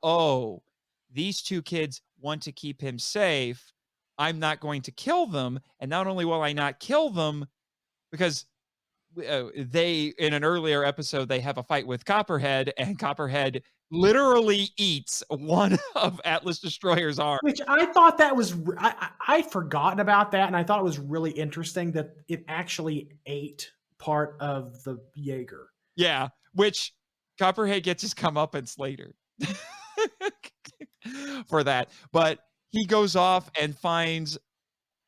these 2 kids want to keep him safe. I'm not going to kill them. And not only will I not kill them, because they, in an earlier episode, they have a fight with Copperhead, and Copperhead literally eats one of Atlas Destroyer's arms. Which I thought that was, I'd forgotten about that, and I thought it was really interesting that it actually ate part of the Jaeger. Yeah, which Copperhead gets his comeuppance later for that. But he goes off and finds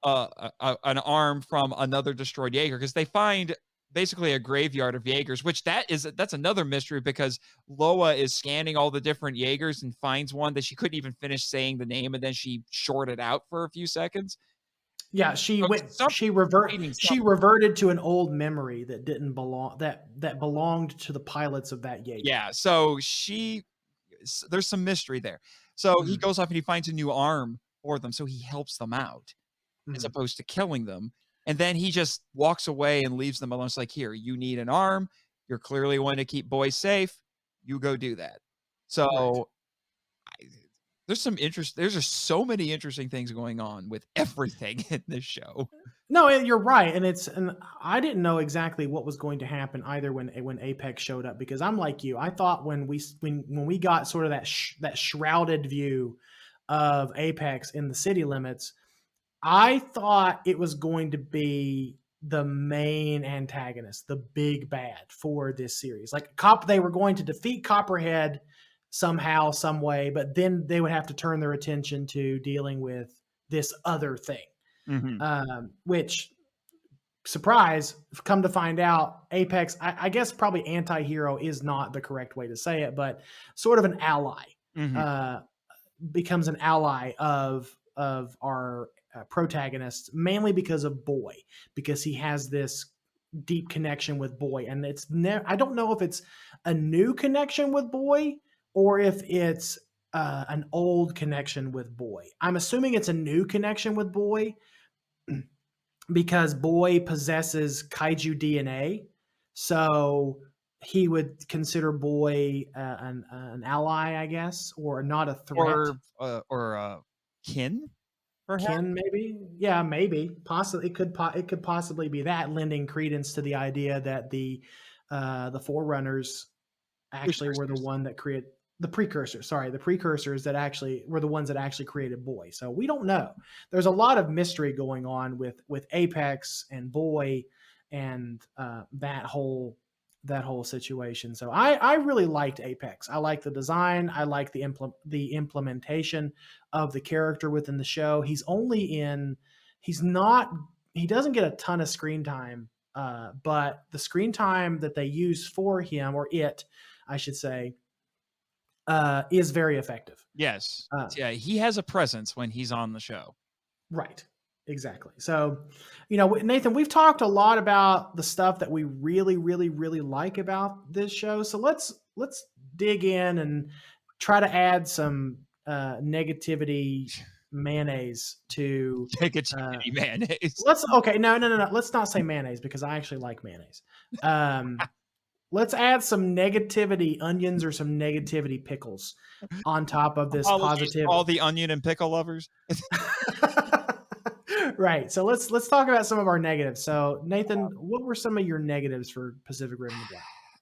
an arm from another destroyed Jaeger, because they find basically a graveyard of Jaegers, which that's another mystery, because Loa is scanning all the different Jaegers and finds one that she couldn't even finish saying the name, and then she shorted out for a few seconds. Yeah, she reverted to an old memory that didn't belong that belonged to the pilots of that Jaeger. Yeah, so there's some mystery there. So he Mhm. goes off and he finds a new arm for them, so he helps them out as Mhm. opposed to killing them. And then he just walks away and leaves them alone. It's like, here, you need an arm. You're clearly wanting to keep boys safe. You go do that. Right. So there's just so many interesting things going on with everything in this show. No, you're right, and I didn't know exactly what was going to happen either when Apex showed up, because I'm like you. I thought when we got sort of that shrouded view of Apex in the city limits, I thought it was going to be the main antagonist, the big bad for this series. Like they were going to defeat Copperhead somehow, some way, but then they would have to turn their attention to dealing with this other thing. Mhm. Which, surprise, come to find out, Apex, I guess probably anti-hero is not the correct way to say it, but sort of an ally, Mhm. uh, becomes an ally of our protagonist, mainly because of Boy, because he has this deep connection with Boy, and I don't know if it's a new connection with Boy or if it's an old connection with Boy. I'm assuming it's a new connection with Boy, because Boy possesses kaiju DNA, so he would consider Boy an ally, I guess, or not a threat. Or kin, perhaps? Kin, maybe, yeah, maybe, possibly it could possibly be that, lending credence to the idea that the Forerunners actually were the Precursors. one that created the precursors. Sorry, the precursors that actually were the ones that actually created Boy. So we don't know. There's a lot of mystery going on with Apex and Boy and that whole situation. So I really liked Apex. I like the design. I like the implementation of the character within the show. He doesn't get a ton of screen time, but the screen time that they use for him, or it, I should say, is very effective. Yes. Uh, Yeah, he has a presence when he's on the show. right. Exactly. So, Nathan, we've talked a lot about the stuff that we really, really, really like about this show. So let's dig in and try to add some negativity mayonnaise to. Negativity mayonnaise. No. Let's not say mayonnaise, because I actually like mayonnaise. Let's add some negativity onions or some negativity pickles on top of this Apologies to positive. all the onion and pickle lovers. Right. So let's talk about some of our negatives. So Nathan, what were some of your negatives for Pacific Rim and the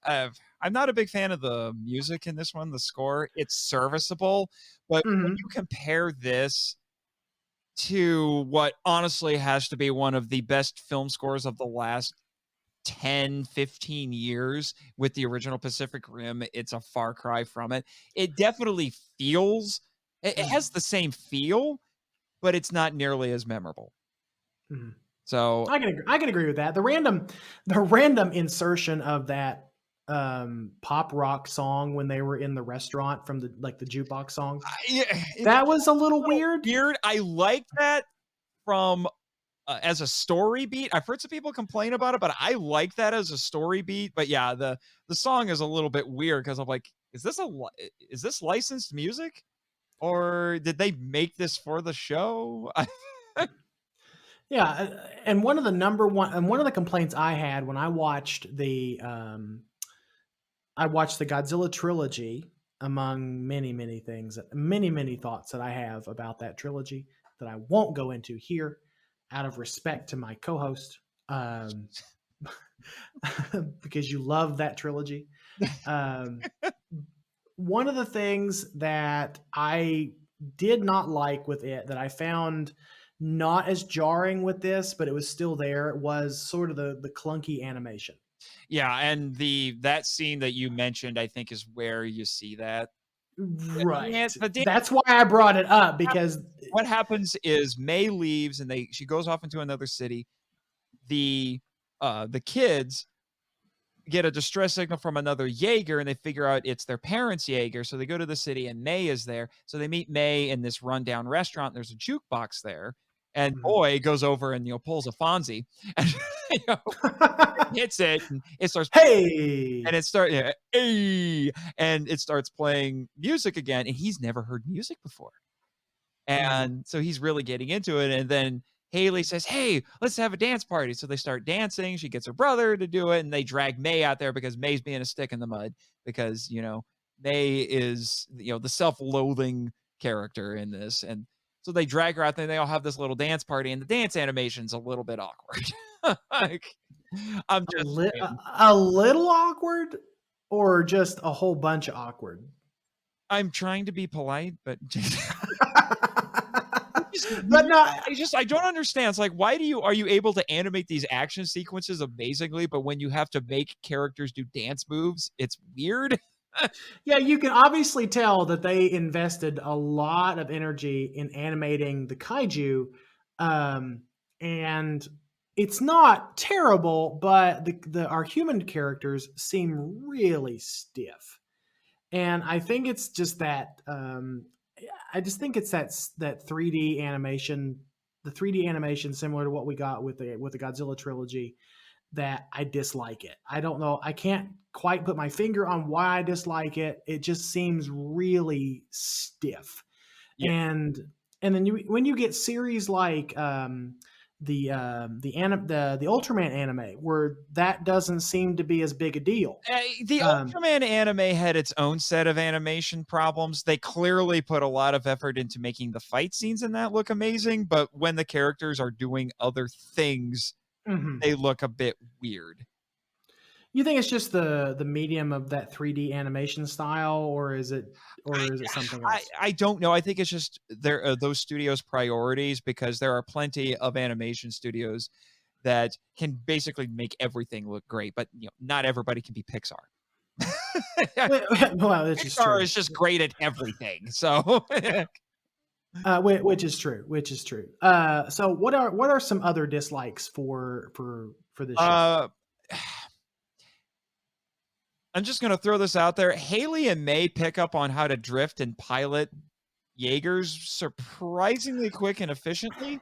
Black? I'm not a big fan of the music in this one, the score. It's serviceable, but when you compare this to what honestly has to be one of the best film scores of the last 10, 15 years with the original Pacific Rim, it's a far cry from it. It definitely feels, it has the same feel, but it's not nearly as memorable. Mm-hmm. So I can agree with that. The random insertion of that pop rock song when they were in the restaurant from the jukebox songs, that was a little weird. I like that from as a story beat. I've heard some people complain about it, but I like that as a story beat. But yeah, the song is a little bit weird, because I'm like, is this licensed music, or did they make this for the show? Yeah, and one of the complaints I had when I watched the Godzilla trilogy, among many things, many thoughts that I have about that trilogy that I won't go into here, out of respect to my co-host, because you love that trilogy. One of the things that I did not like with it, that I found not as jarring with this, but it was still there, was sort of the clunky animation. Yeah, and that scene that you mentioned, I think, is where you see that. Right. The dance That's why I brought it up, because what happens is May leaves and she goes off into another city. The kids get a distress signal from another Jaeger and they figure out it's their parents' Jaeger. So they go to the city and May is there. So they meet May in this rundown restaurant. There's a jukebox there. And boy goes over and pulls a Fonzie and hits it and it starts hey, and it starts playing music again. And he's never heard music before. And so he's really getting into it. And then Haley says, "Hey, let's have a dance party." So they start dancing. She gets her brother to do it, and they drag May out there because May's being a stick in the mud because, May is, the self-loathing character in this. And so they drag her out there and they all have this little dance party, and the dance animation's a little bit awkward. Like, I'm just a little awkward, or just a whole bunch of awkward? I'm trying to be polite, but But no, I don't understand. It's like, why are you able to animate these action sequences amazingly, but when you have to make characters do dance moves, it's weird? yeah, you can obviously tell that they invested a lot of energy in animating the kaiju, and it's not terrible, but our human characters seem really stiff, and I think it's just that. I just think it's that 3D animation, the 3D animation similar to what we got with the Godzilla trilogy, that I dislike it. I don't know. I can't quite put my finger on why I dislike it. It just seems really stiff. Yeah. And then when you get series like the Ultraman anime, where that doesn't seem to be as big a deal. The Ultraman anime had its own set of animation problems. They clearly put a lot of effort into making the fight scenes in that look amazing, but when the characters are doing other things, they look a bit weird. You think it's just the medium of that 3D animation style, or is it something else? I don't know. I think it's just those studios' priorities, because there are plenty of animation studios that can basically make everything look great, but not everybody can be Pixar. Well, Pixar is just great at everything. So, which is true. So, what are some other dislikes for this show? I'm just going to throw this out there. Haley and May pick up on how to drift and pilot Jaegers surprisingly quick and efficiently.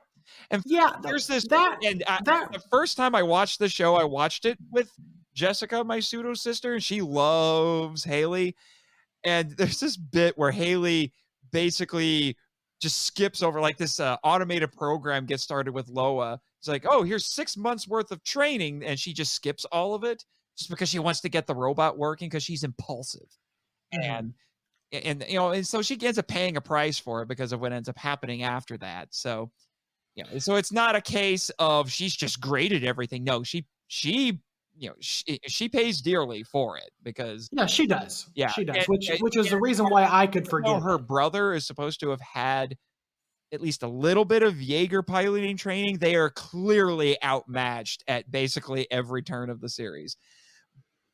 And there's the first time I watched the show, I watched it with Jessica, my pseudo sister, and she loves Haley. And there's this bit where Haley basically just skips over, like, this automated program gets started with Loa. It's like, oh, here's 6 months worth of training, and she just skips all of it just because she wants to get the robot working, because she's impulsive. And so she ends up paying a price for it because of what ends up happening after that. So, so it's not a case of she's just great at everything. No, she pays dearly for it, because she does. Yeah, she does. Which is the reason why I could forgive her brother is supposed to have had at least a little bit of Jaeger piloting training. They are clearly outmatched at basically every turn of the series.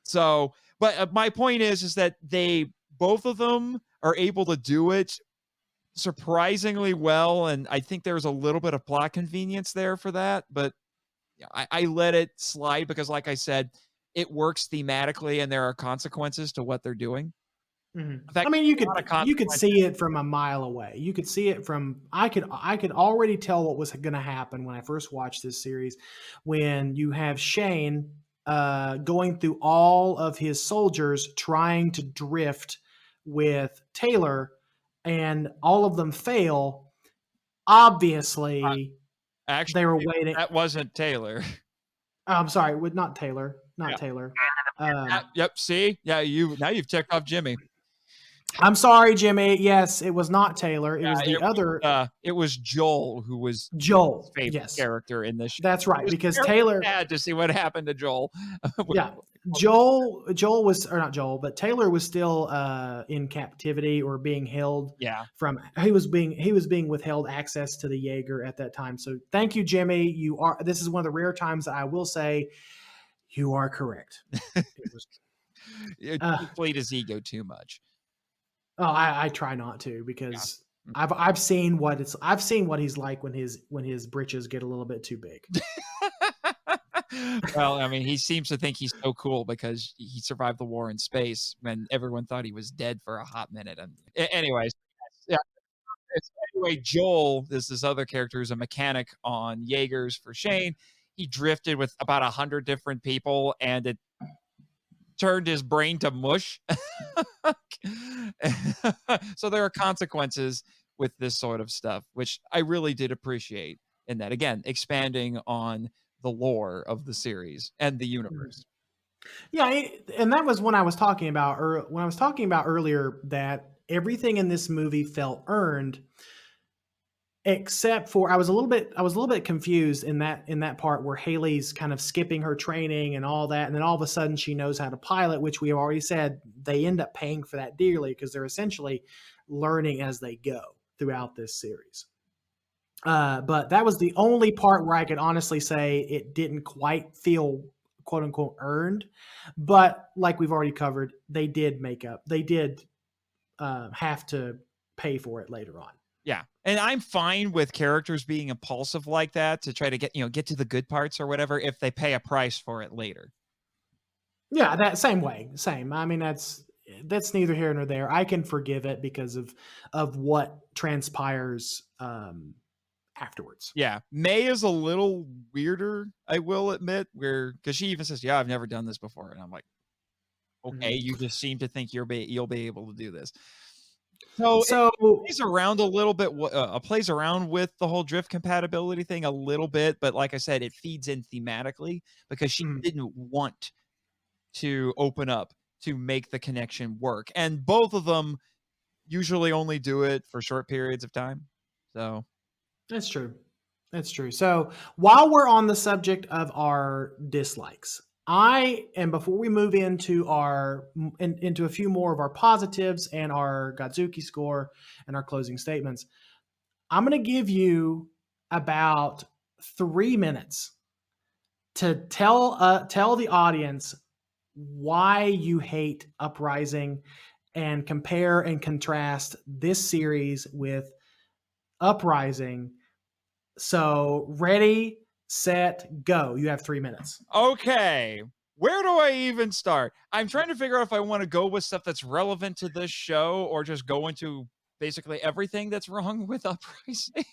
So, but my point is that both of them are able to do it surprisingly well, and I think there's a little bit of plot convenience there for that, but I let it slide because, like I said, it works thematically and there are consequences to what they're doing. In fact, I mean, you could see it from a mile away. You could see it from I could already tell what was going to happen when I first watched this series, when you have Shane going through all of his soldiers trying to drift with Taylor, and all of them fail. Obviously, actually, they were waiting. That wasn't Taylor. Oh, I'm sorry, not Taylor. Taylor. Yep. See, you've ticked off Jimmy. I'm sorry, Jimmy. Yes, it was not Taylor. It was the other. It was Joel who was Joel. Favorite character in this show. That's right, because Taylor had to see what happened to Joel. Joel was, or not Joel, but Taylor was still in captivity or being held. Yeah. He was being withheld access to the Jaeger at that time. So thank you, Jimmy. This is one of the rare times that I will say You are correct. It was. It inflated his ego too much. Oh, I try not to, because I've seen what he's like when his britches get a little bit too big. Well, I mean, he seems to think he's so cool because he survived the war in space when everyone thought he was dead for a hot minute. And anyways, yeah. Anyway, Joel is this other character who's a mechanic on Jaegers for Shane. He drifted with about 100 different people, and it turned his brain to mush. So there are consequences with this sort of stuff, which I really did appreciate. In that, again, expanding on the lore of the series and the universe. Yeah, and that was when I was talking about earlier that everything in this movie felt earned, except for I was a little bit confused in that part where Haley's kind of skipping her training and all that, and then all of a sudden she knows how to pilot, which we have already said they end up paying for that dearly because they're essentially learning as they go throughout this series. But that was the only part where I could honestly say it didn't quite feel quote unquote earned. But like we've already covered, they did make up. They did have to pay for it later on. Yeah. And I'm fine with characters being impulsive like that to try to get to the good parts or whatever if they pay a price for it later. Yeah, that same way. Same. I mean, that's neither here nor there. I can forgive it because of what transpires afterwards. Yeah. May is a little weirder, I will admit, because she even says, yeah, I've never done this before. And I'm like, okay, you just seem to think you'll be able to do this. So it plays around a little bit, plays around with the whole drift compatibility thing a little bit. But like I said, it feeds in thematically because she didn't want to open up to make the connection work. And both of them usually only do it for short periods of time. So that's true. That's true. So while we're on the subject of our dislikes, before we move into into a few more of our positives and our Godzuki score and our closing statements, I'm going to give you about 3 minutes to tell the audience why you hate Uprising and compare and contrast this series with Uprising. So ready, set, go. You have 3 minutes. Okay. Where do I even start? I'm trying to figure out if I want to go with stuff that's relevant to this show or just go into basically everything that's wrong with Uprising.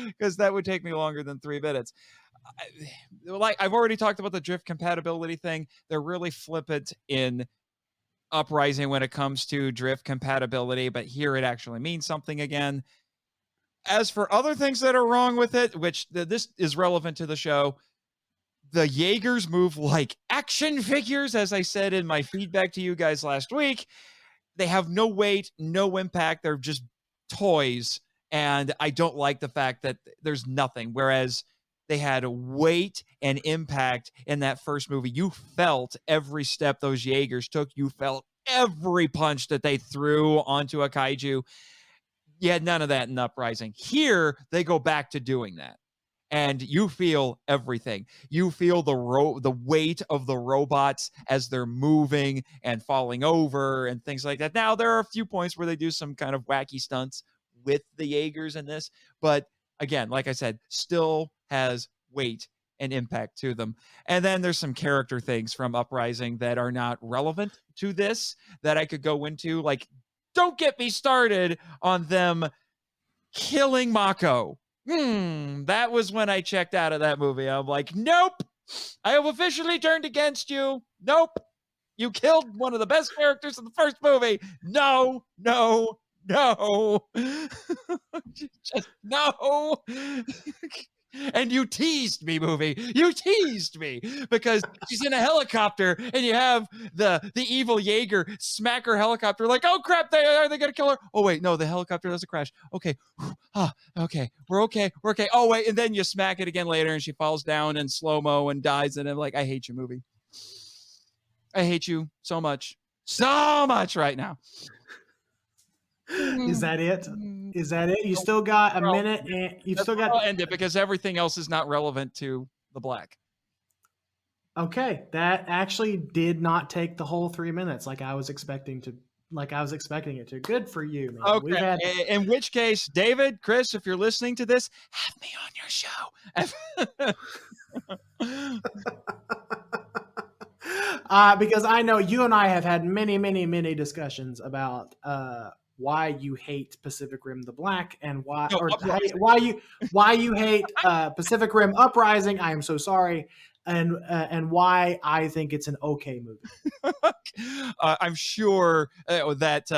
Because that would take me longer than 3 minutes. Like I've already talked about the drift compatibility thing. They're really flippant in Uprising when it comes to drift compatibility, but here it actually means something again. As for other things that are wrong with it, which this is relevant to the show, the Jaegers move like action figures, as I said in my feedback to you guys last week. They have no weight, no impact. They're just toys. And I don't like the fact that there's nothing. Whereas they had weight and impact in that first movie. You felt every step those Jaegers took. You felt every punch that they threw onto a kaiju. You had none of that in Uprising. Here, they go back to doing that. And you feel everything. You feel the weight of the robots as they're moving and falling over and things like that. Now, there are a few points where they do some kind of wacky stunts with the Jaegers in this. But again, like I said, still has weight and impact to them. And then there's some character things from Uprising that are not relevant to this that I could go into. Like, don't get me started on them killing Mako. That was when I checked out of that movie. I'm like, nope, I have officially turned against you. Nope, you killed one of the best characters in the first movie. No. Just no. And you teased me, movie. You teased me because she's in a helicopter and you have the evil Jaeger smack her helicopter like, oh crap, are they gonna kill her? Oh wait, no, the helicopter doesn't crash. Okay. Okay, we're okay. Oh wait, and then you smack it again later and she falls down in slow-mo and dies, and I'm like, I hate you, movie. I hate you so much. So much right now. Is that it? You still got a minute, and you've still got. I'll end it because everything else is not relevant to the black. Okay, that actually did not take the whole 3 minutes like I was expecting to. Like I was expecting it to. Good for you, man. Okay. We've had In which case, David, Chris, if you're listening to this, have me on your show. because I know you and I have had many, many, many discussions about why you hate Pacific Rim: The Black and No, Uprising. why you hate Pacific Rim Uprising. I am so sorry, and why I think it's an okay movie. I'm sure that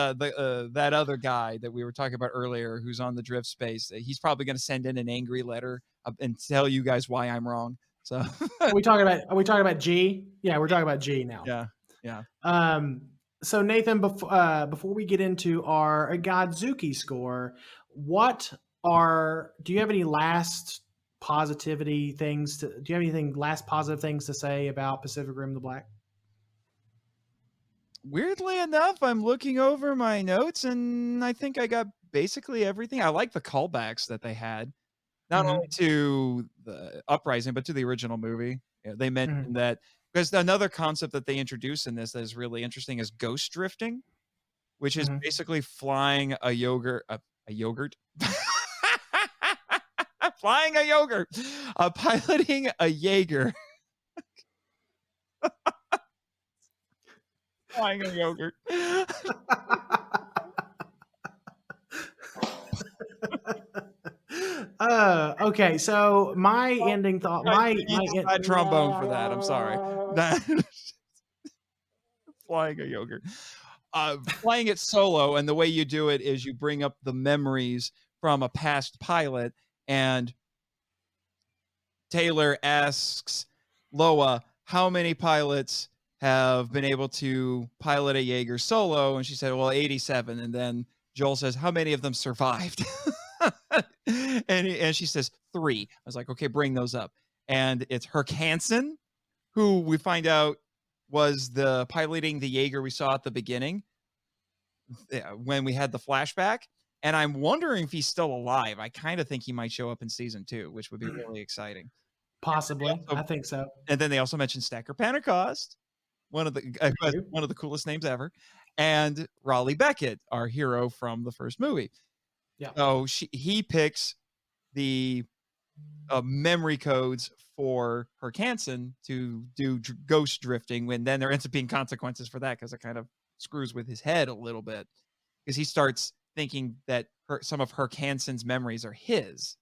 other guy that we were talking about earlier, who's on the Drift Space, he's probably going to send in an angry letter and tell you guys why I'm wrong. So, Are we talking about G? Yeah, we're talking about G now. yeah, yeah. So Nathan, before we get into our Godzuki score, do you have any last positivity things do you have anything last positive things to say about Pacific Rim: The Black? Weirdly enough, I'm looking over my notes and I think I got basically everything. I like the callbacks that they had, not only to the Uprising, but to the original movie. Yeah, they mentioned that because another concept that they introduced in this that is really interesting is ghost drifting, which is basically flying a yogurt, flying a yogurt, piloting a Jaeger. Flying a yogurt. Okay, so my ending thought, trombone for that. I'm sorry. Flying a yogurt. Flying it solo, and the way you do it is you bring up the memories from a past pilot, and Taylor asks Loa how many pilots have been able to pilot a Jaeger solo, and she said, well, 87. And then Joel says, how many of them survived? and she says 3. I was like, okay, bring those up. And it's Herc Hansen, who we find out was the piloting the Jaeger we saw at the beginning when we had the flashback. And I'm wondering if he's still alive. I kind of think he might show up in season 2, which would be really exciting. Possibly. I think so. And then they also mentioned Stacker Pentecost, one of the coolest names ever, and Raleigh Beckett, our hero from the first movie. Yeah. So he picks the memory codes for Herc Hansen to do ghost drifting, when then there ends up being consequences for that because it kind of screws with his head a little bit, because he starts thinking that some of Herc Hansen's memories are his.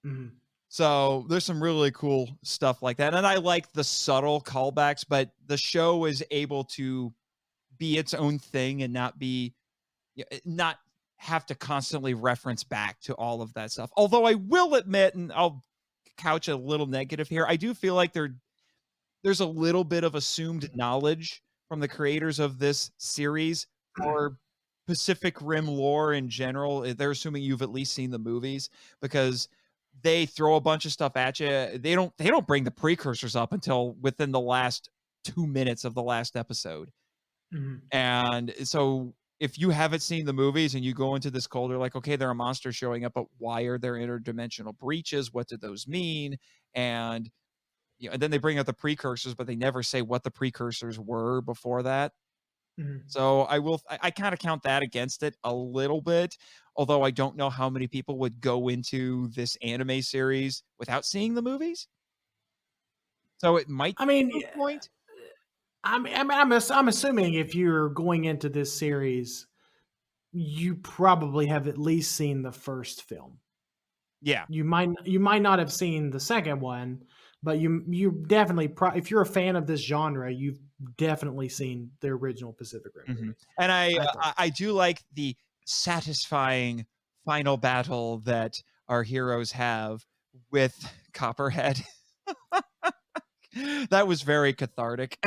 Mm-hmm. So there's some really cool stuff like that. And I like the subtle callbacks, but the show is able to be its own thing and not have to constantly reference back to all of that stuff. Although I will admit, and I'll couch a little negative here, I do feel like there's a little bit of assumed knowledge from the creators of this series or Pacific Rim lore in general. They're assuming you've at least seen the movies, because they throw a bunch of stuff at you. They don't bring the precursors up until within the last 2 minutes of the last episode. And so if you haven't seen the movies and you go into this cold, they're like, okay, there are monsters showing up, but why are there interdimensional breaches? What do those mean? And and then they bring out the precursors, but they never say what the precursors were before that. So I kind of count that against it a little bit, although I don't know how many people would go into this anime series without seeing the movies. So it might. I mean, be a point. I'm assuming if you're going into this series, you probably have at least seen the first film. Yeah, you might not have seen the second one, but you definitely if you're a fan of this genre, you've definitely seen the original Pacific Rim movie. And I do like the satisfying final battle that our heroes have with Copperhead. That was very cathartic.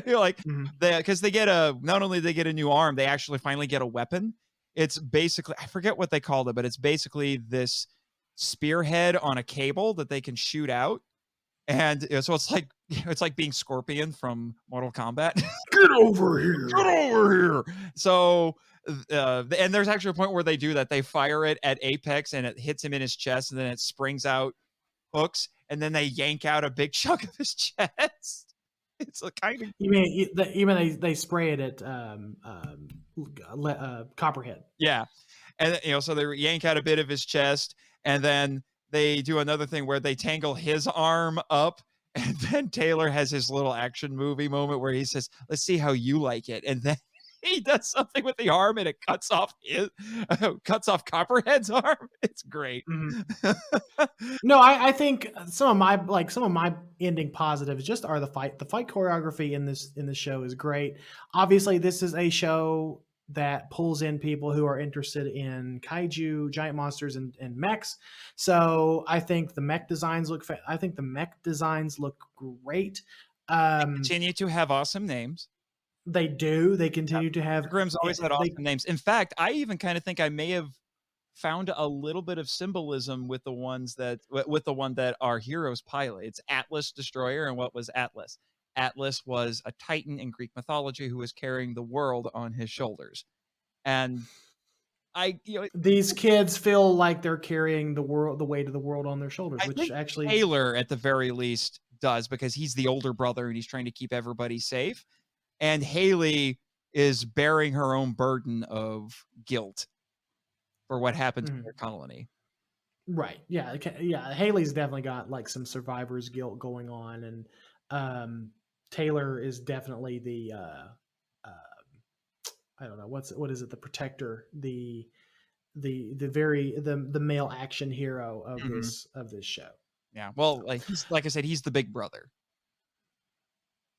You're like, because they get not only they get a new arm, they actually finally get a weapon. It's basically, I forget what they called it, but it's basically this spearhead on a cable that they can shoot out. And so it's like being Scorpion from Mortal Kombat. Get over here! Get over here! So, and there's actually a point where they do that. They fire it at Apex, and it hits him in his chest, and then it springs out hooks, and then they yank out a big chunk of his chest. It's a kind of You mean they spray it at Copperhead? yeah, and so they yank out a bit of his chest, and then they do another thing where they tangle his arm up, and then Taylor has his little action movie moment where he says, "Let's see how you like it," and then he does something with the arm and it cuts off Copperhead's arm. It's great. Mm-hmm. No, I think some of my ending positives just are the fight. The fight choreography in this show is great. Obviously, this is a show that pulls in people who are interested in kaiju, giant monsters, and mechs. So I think the mech designs look great. They continue to have awesome names. They do. They continue to have. Grimm's always had awesome names. In fact, I even kind of think I may have found a little bit of symbolism with the one that our heroes pilot. It's Atlas Destroyer, and what was Atlas? Atlas was a titan in Greek mythology who was carrying the world on his shoulders. And these kids feel like they're carrying the weight of the world on their shoulders, which actually Taylor at the very least does, because he's the older brother and he's trying to keep everybody safe. And Haley is bearing her own burden of guilt for what happened to their colony. Right. Yeah. Haley's definitely got like some survivor's guilt going on, and Taylor is definitely the I don't know what is it, the protector, the male action hero of this show. Yeah. Well, like I said, he's the big brother.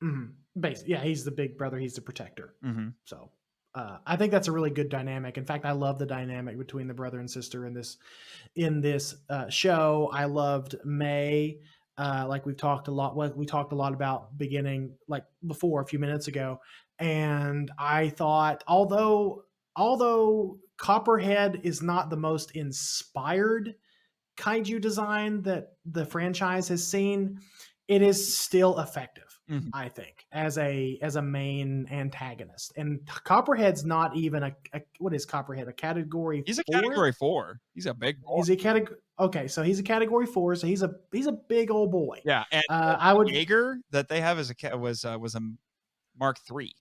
Mm-hmm. Basically, yeah, he's the big brother. He's the protector. Mm-hmm. So I think that's a really good dynamic. In fact, I love the dynamic between the brother and sister in this show. I loved May. Like we talked a lot about beginning, like before a few minutes ago. And I thought, although Copperhead is not the most inspired kaiju design that the franchise has seen, it is still effective. Mm-hmm. I think as a main antagonist. And Copperhead's not even what is Copperhead, a category? He's a category 4. He's a big boy. He's a category. Okay, so he's a category 4. So he's a big old boy. Yeah, and I would Jaeger that they have as was a Mark III.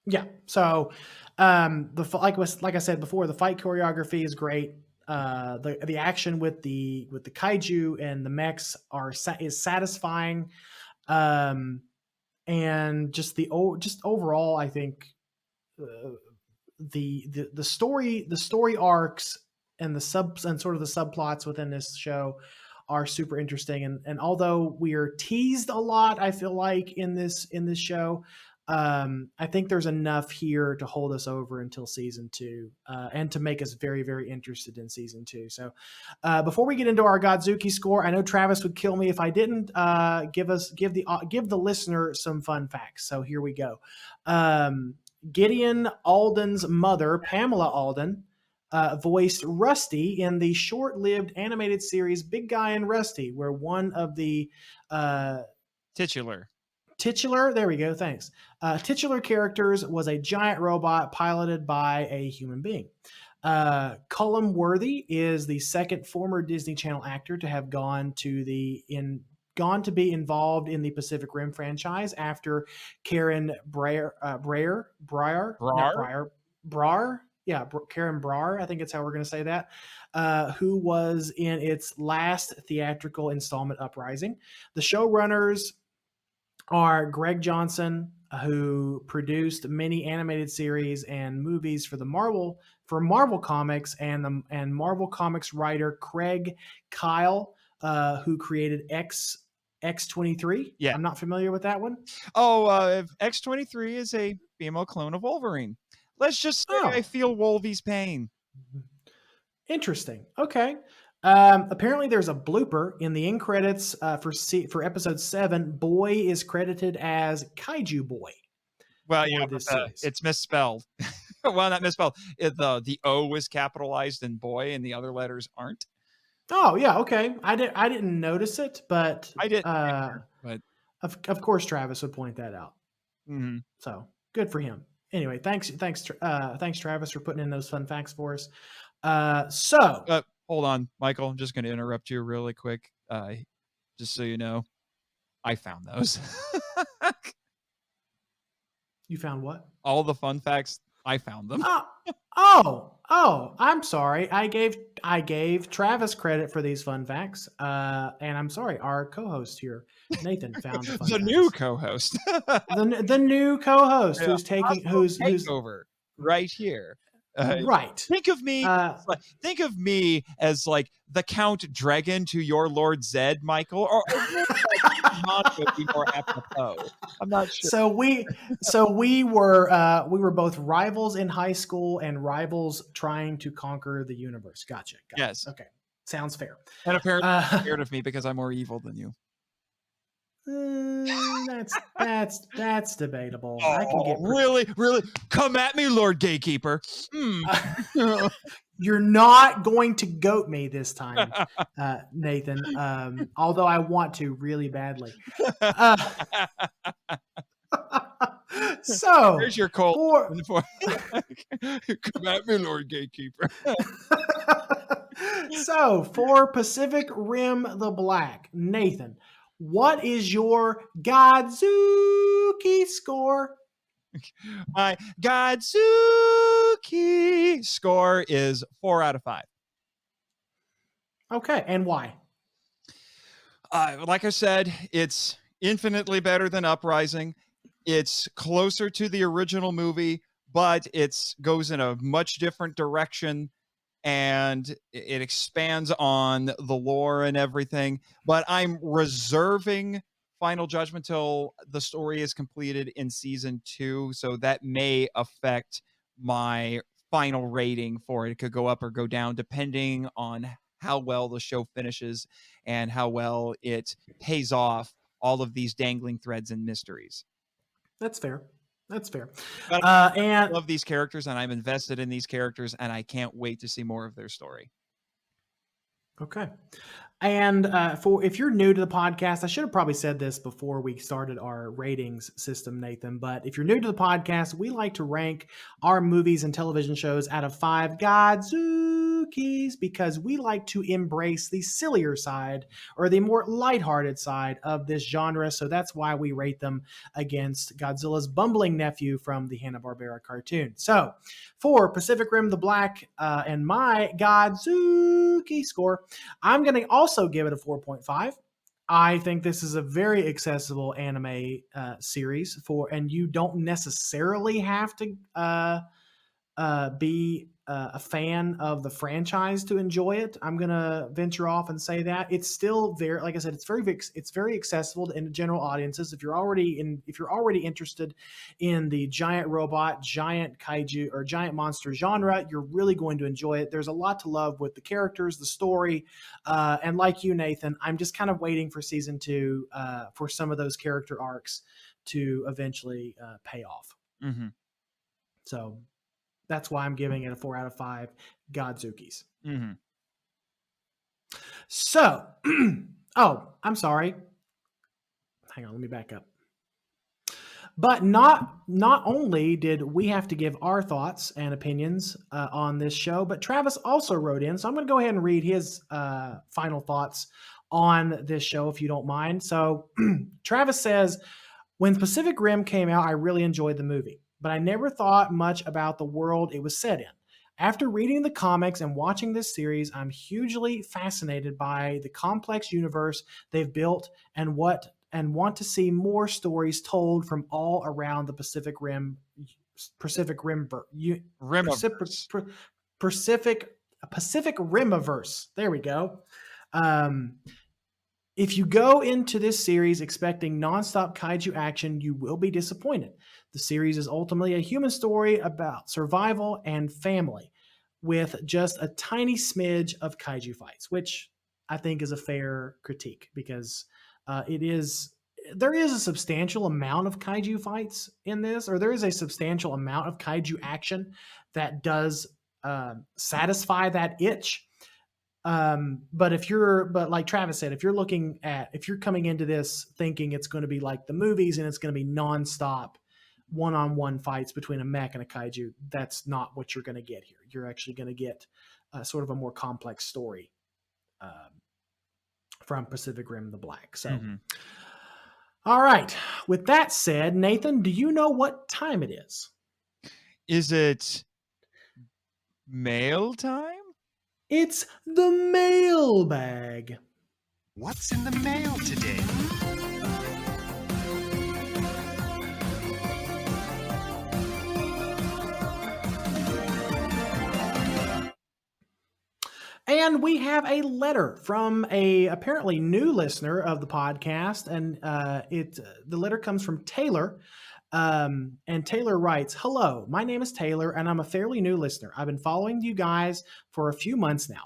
Yeah. So like I said before, the fight choreography is great. The action with the kaiju and the mechs is satisfying, and just overall, I think the story arcs and the subplots within this show are super interesting. And although we are teased a lot, I feel like in this show, I think there's enough here to hold us over until season 2, and to make us very, very interested in season 2. So before we get into our Godzuki score, I know Travis would kill me if I didn't give the listener some fun facts. So here we go. Gideon Alden's mother, Pamela Alden, voiced Rusty in the short-lived animated series Big Guy and Rusty, where one of the Titular, there we go, thanks. Titular characters was a giant robot piloted by a human being. Cullum Worthy is the second former Disney Channel actor to have gone to be involved in the Pacific Rim franchise after Karen Karen Brar, I think it's how we're going to say that, who was in its last theatrical installment, Uprising. The showrunners are Greg Johnson, who produced many animated series and movies for Marvel Comics, and Marvel Comics writer Craig Kyle, who created X-23. Yeah, I'm not familiar with that one. X-23 is a female clone of Wolverine. Let's just say I feel Wolvie's pain. Interesting. Okay. Apparently there's a blooper in the end credits for episode 7. Boy is credited as Kaiju Boy. Well, yeah, it's misspelled. Well, not misspelled. The O is capitalized in boy and the other letters aren't. Oh, yeah, okay. I didn't notice it, but I didn't. But of course Travis would point that out. Mm-hmm. So good for him. Anyway, thanks Travis for putting in those fun facts for us. Hold on, Michael. I'm just going to interrupt you really quick. Just so you know, I found those. You found what? All the fun facts, I found them. I'm sorry. I gave Travis credit for these fun facts. And I'm sorry, our co-host here, Nathan, found the fun The facts. new co-host. The new co-host Yeah, who's taking who's over right here. right. Think of me. Think of me as like the Count Dragon to your Lord Zed, Michael, or would be more apropos. I'm not sure. So we were both rivals in high school and rivals trying to conquer the universe. Gotcha. Yes. Okay. Sounds fair. And apparently you're scared of me because I'm more evil than you. That's debatable. Oh, I can get really come at me, Lord Gatekeeper. You're not going to goat me this time, Nathan. Although I want to really badly. So there's your cold. Come at me, Lord Gatekeeper. So for Pacific Rim the Black, Nathan, what is your Godzuki score? My Godzuki score is 4 out of 5. Okay, and why? Like I said, it's infinitely better than Uprising. It's closer to the original movie, but it goes in a much different direction, and it expands on the lore and everything. But I'm reserving Final Judgment till the story is completed in season 2, so that may affect my final rating for it. It could go up or go down depending on how well the show finishes and how well it pays off all of these dangling threads and mysteries. That's fair. But and I love these characters, and I'm invested in these characters, and I can't wait to see more of their story. Okay. And for if you're new to the podcast, I should have probably said this before we started our ratings system, Nathan. But if you're new to the podcast, we like to rank our movies and television shows out of 5 Godzukis because we like to embrace the sillier side or the more lighthearted side of this genre. So that's why we rate them against Godzilla's bumbling nephew from the Hanna-Barbera cartoon. So for Pacific Rim the Black and my Godzuki score, I'm going to also give it a 4.5. I think this is a very accessible anime series and you don't necessarily have to be a fan of the franchise to enjoy it. I'm gonna venture off and say that it's still very, like I said, it's very accessible to general audiences. If you're already interested in the giant robot, giant kaiju, or giant monster genre, you're really going to enjoy it. There's a lot to love with the characters, the story, and like you, Nathan, I'm just kind of waiting for season 2 for some of those character arcs to eventually pay off. Mm-hmm. So that's why I'm giving it a 4 out of 5 Godzukis. Mm-hmm. So, I'm sorry. Hang on, let me back up. But not only did we have to give our thoughts and opinions on this show, but Travis also wrote in. So I'm going to go ahead and read his final thoughts on this show, if you don't mind. So Travis says, when Pacific Rim came out, I really enjoyed the movie, but I never thought much about the world it was set in. After reading the comics and watching this series, I'm hugely fascinated by the complex universe they've built and want to see more stories told from all around the Pacific Rimiverse. There we go. If you go into this series expecting nonstop kaiju action, you will be disappointed. The series is ultimately a human story about survival and family with just a tiny smidge of kaiju fights, which I think is a fair critique because there is a substantial amount of kaiju fights in this, or there is a substantial amount of kaiju action that does satisfy that itch. But like Travis said, if you're coming into this thinking it's going to be like the movies and it's going to be nonstop one-on-one fights between a mech and a kaiju, that's not what you're going to get here. You're actually going to get sort of a more complex story from Pacific Rim the Black. So, Mhm. all right. With that said, Nathan, do you know what time it is? Is it mail time? It's the mailbag. What's in the mail today? And we have a letter from a apparently new listener of the podcast, and the letter comes from Taylor. And Taylor writes, "Hello, my name is Taylor, and I'm a fairly new listener. I've been following you guys for a few months now.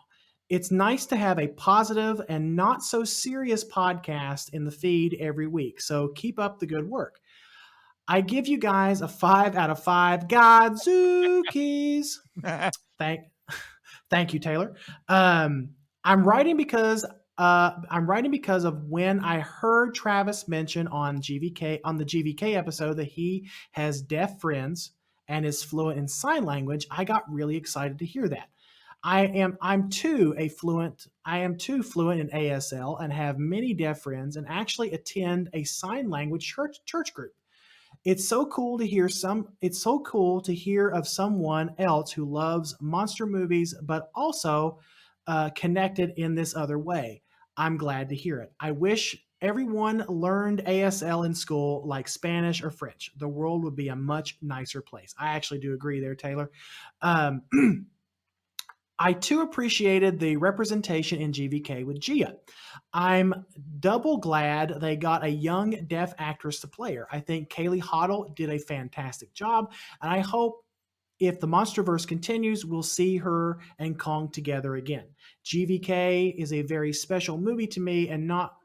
It's nice to have a positive and not so serious podcast in the feed every week. So keep up the good work. I give you guys a 5 out of 5 Godzookies." Thank Thank you, Taylor. I'm writing because of when I heard Travis mention on the GVK episode that he has deaf friends and is fluent in sign language. I got really excited to hear that. I'm too fluent in ASL and have many deaf friends and actually attend a sign language church group. It's so cool to hear of someone else who loves monster movies, but also connected in this other way. I'm glad to hear it. I wish everyone learned ASL in school like Spanish or French. The world would be a much nicer place. I actually do agree there, Taylor. Um, I too appreciated the representation in GVK with Gia. I'm double glad they got a young deaf actress to play her. I think Kaylee Hoddle did a fantastic job, and I hope if the Monsterverse continues, we'll see her and Kong together again. GVK is a very special movie to me, and not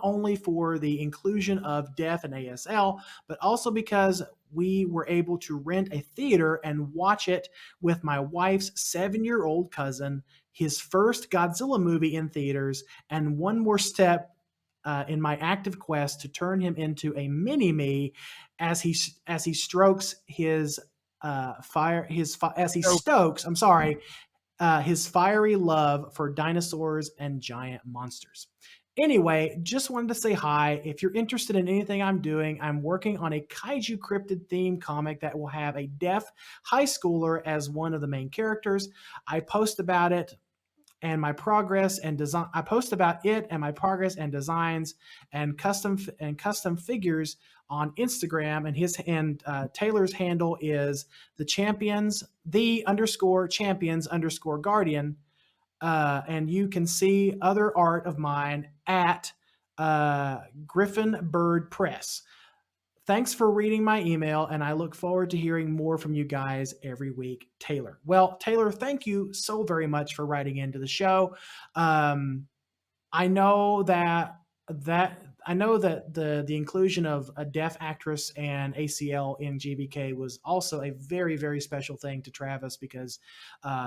only for the inclusion of deaf and ASL, but also because we were able to rent a theater and watch it with my wife's 7-year-old cousin, his first Godzilla movie in theaters, and one more step in my active quest to turn him into a mini me as he strokes his stokes. I'm sorry, his fiery love for dinosaurs and giant monsters. Anyway, just wanted to say hi. If you're interested in anything I'm doing, I'm working on a kaiju cryptid theme comic that will have a deaf high schooler as one of the main characters. I post about it and my progress and design. I post about it and my progress and designs and custom figures on Instagram. And Taylor's handle is the_champions_guardian. And you can see other art of mine at Griffin Bird Press. Thanks for reading my email, and I look forward to hearing more from you guys every week, Taylor. Well, Taylor, thank you so very much for writing into the show. I know that the inclusion of a deaf actress and ACL in GVK was also a very, very special thing to Travis because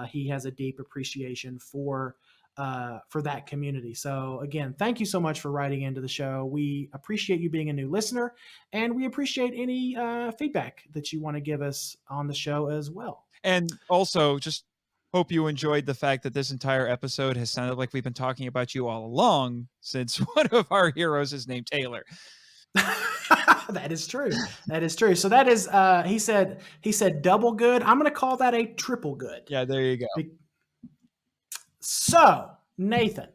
he has a deep appreciation for that community. So again, thank you so much for writing into the show. We appreciate you being a new listener, and we appreciate any feedback that you want to give us on the show as well. And also, just hope you enjoyed the fact that this entire episode has sounded like we've been talking about you all along, since one of our heroes is named Taylor. That is true. That is true. So that is, he said double good. I'm going to call that a triple good. Yeah, there you go. So, Nathan,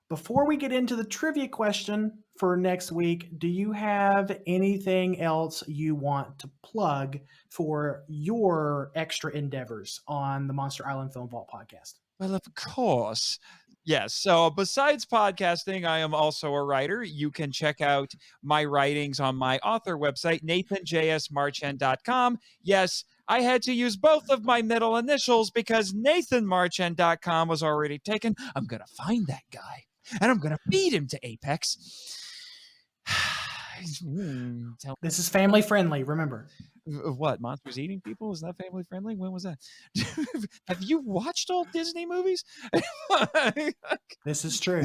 before we get into the trivia question for next week, do you have anything else you want to plug for your extra endeavors on the Monster Island Film Vault podcast? Well, of course. Yes. So besides podcasting, I am also a writer. You can check out my writings on my author website, nathanjsmarchand.com. Yes, I had to use both of my middle initials because nathanmarchand.com was already taken. I'm going to find that guy and I'm going to feed him to Apex. This is family friendly, remember. What, monsters eating people? Is that family friendly? When was that? Have you watched all Disney movies? This is true.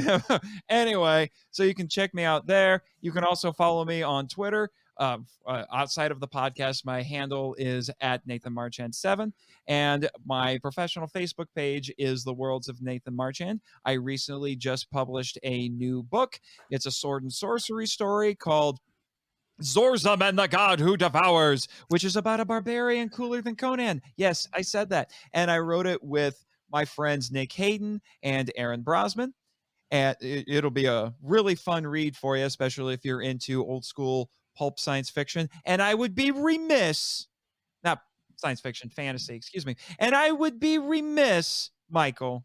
Anyway, so you can check me out there. You can also follow me on Twitter. outside of the podcast, my handle is at Nathan Marchand 7, and my professional Facebook page is The Worlds of Nathan Marchand. I recently just published a new book. It's a sword and sorcery story called Zorzam and the God Who Devours, which is about a barbarian cooler than Conan. Yes, I said that. And I wrote it with my friends Nick Hayden and Aaron Brosman. And it'll be a really fun read for you, especially if you're into old school pulp science fiction. And I would be remiss, not science fiction, fantasy, excuse me. And I would be remiss, Michael,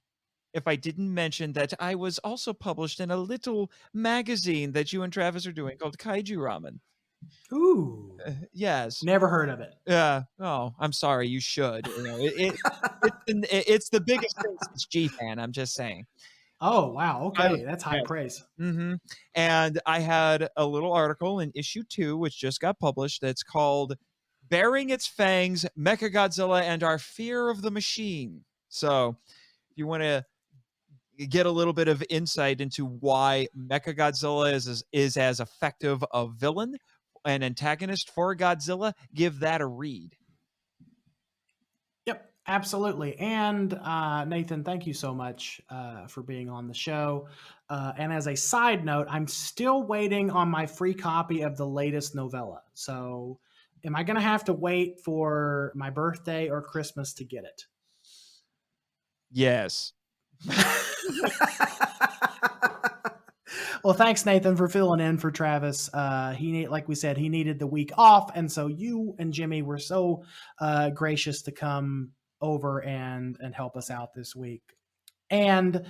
if I didn't mention that I was also published in a little magazine that you and Travis are doing called Kaiju Ramen. Ooh. Yes. Never heard of it. Yeah. Oh, I'm sorry. You should. You know, it's the biggest thing since G-Fan. I'm just saying. Oh, wow. Okay. That's high praise. Mm-hmm. And I had a little article in issue 2, which just got published. That's called Bearing Its Fangs, Mechagodzilla and Our Fear of the Machine. So if you want to get a little bit of insight into why Mechagodzilla is as effective a villain, an antagonist for Godzilla, give that a read. Yep, absolutely. And Nathan, thank you so much for being on the show. And as a side note, I'm still waiting on my free copy of the latest novella. So am I going to have to wait for my birthday or Christmas to get it? Yes. Well, thanks, Nathan, for filling in for Travis. Like we said, he needed the week off, and so you and Jimmy were so gracious to come over and help us out this week. And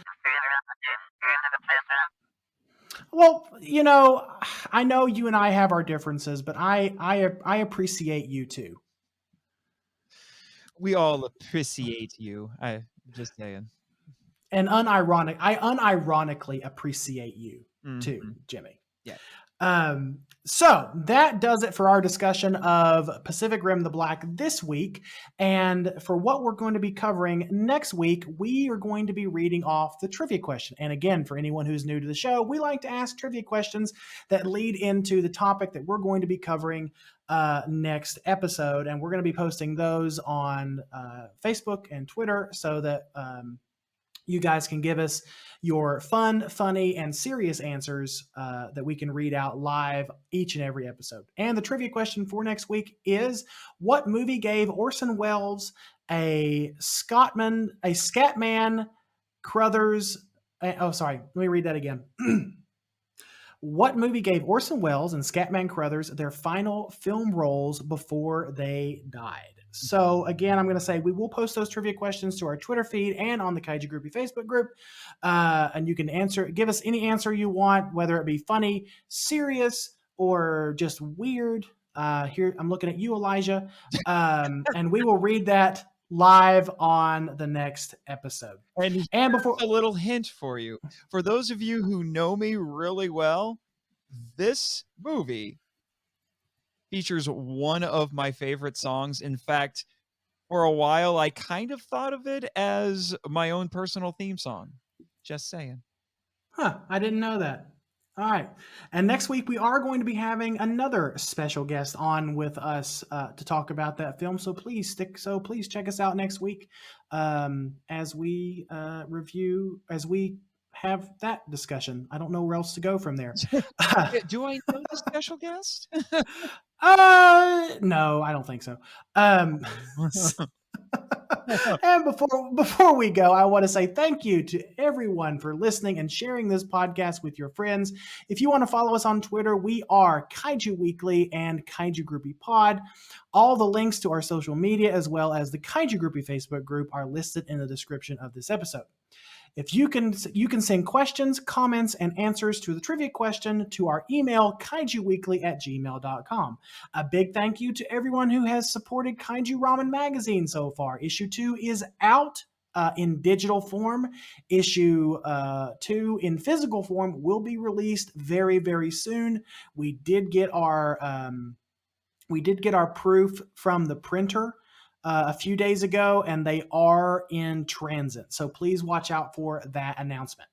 well, you know, I know you and I have our differences, but I appreciate you too. We all appreciate you. I'm just saying. And I unironically appreciate you too, Jimmy. Yeah. So that does it for our discussion of Pacific Rim: The Black this week. And for what we're going to be covering next week, we are going to be reading off the trivia question. And again, for anyone who's new to the show, we like to ask trivia questions that lead into the topic that we're going to be covering next episode. And we're going to be posting those on Facebook and Twitter so that you guys can give us your fun, funny, and serious answers that we can read out live each and every episode. And the trivia question for next week is, what movie gave Orson Welles a Scatman Crothers? Let me read that again. What movie gave Orson Welles and Scatman Crothers their final film roles before they died? So again, I'm going to say we will post those trivia questions to our Twitter feed and on the Kaiju Groupie Facebook group. And you can give us any answer you want, whether it be funny, serious, or just weird. Here, I'm looking at you, Elijah. And we will read that live on the next episode. And before a little hint for you, for those of you who know me really well, this movie features one of my favorite songs. In fact, for a while, I kind of thought of it as my own personal theme song. Just saying. Huh, I didn't know that. All right. And next week, we are going to be having another special guest on with us to talk about that film. So please check us out next week as we have that discussion. I don't know where else to go from there. Do I know the special guest? No, I don't think so. And before we go, I want to say thank you to everyone for listening and sharing this podcast with your friends. If you want to follow us on Twitter, we are Kaiju Weekly and Kaiju Groupie Pod. All the links to our social media as well as the Kaiju Groupie Facebook group are listed in the description of this episode. If you can send questions, comments, and answers to the trivia question to our email, kaijuweekly@gmail.com. A big thank you to everyone who has supported Kaiju Ramen Magazine so far. Issue 2 is out in digital form. Issue 2 in physical form will be released very, very soon. We did get our proof from the printer a few days ago, and they are in transit. So please watch out for that announcement.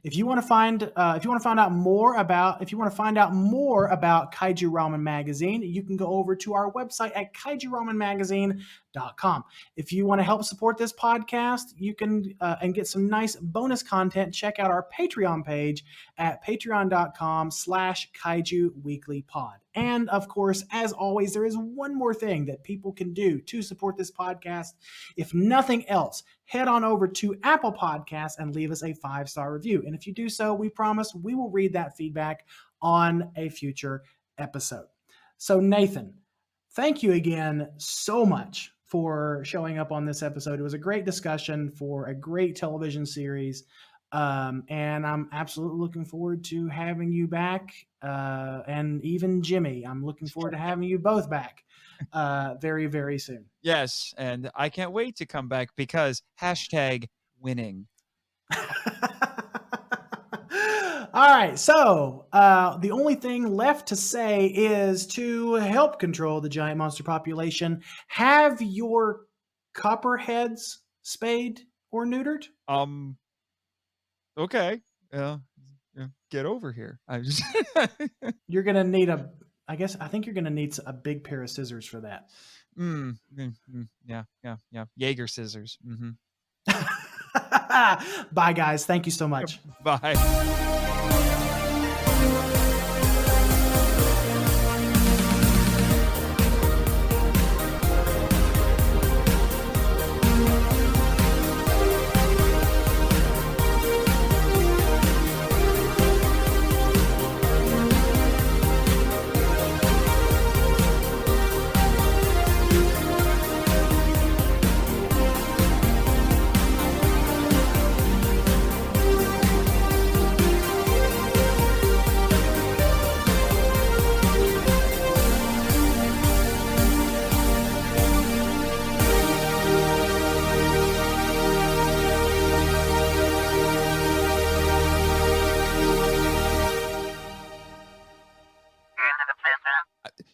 If you want to find out more about Kaiju Ramen Magazine, you can go over to our website at kaijuramenmagazine.com. If you want to help support this podcast, you can and get some nice bonus content. Check out our Patreon page at patreon.com/Kaiju Weekly Pod. And of course, as always, there is one more thing that people can do to support this podcast. If nothing else, head on over to Apple Podcasts and leave us a 5-star review. And if you do so, we promise we will read that feedback on a future episode. So Nathan, thank you again so much for showing up on this episode. It was a great discussion for a great television series. And I'm absolutely looking forward to having you back. And even Jimmy, I'm looking forward to having you both back very, very soon. Yes, and I can't wait to come back because #winning. All right, so the only thing left to say is to help control the giant monster population, have your copperheads spayed or neutered? Okay. Get over here. I just You're gonna need I think you're gonna need a big pair of scissors for that. Yeah. Jaeger scissors. Mm-hmm. Bye, guys. Thank you so much. Bye.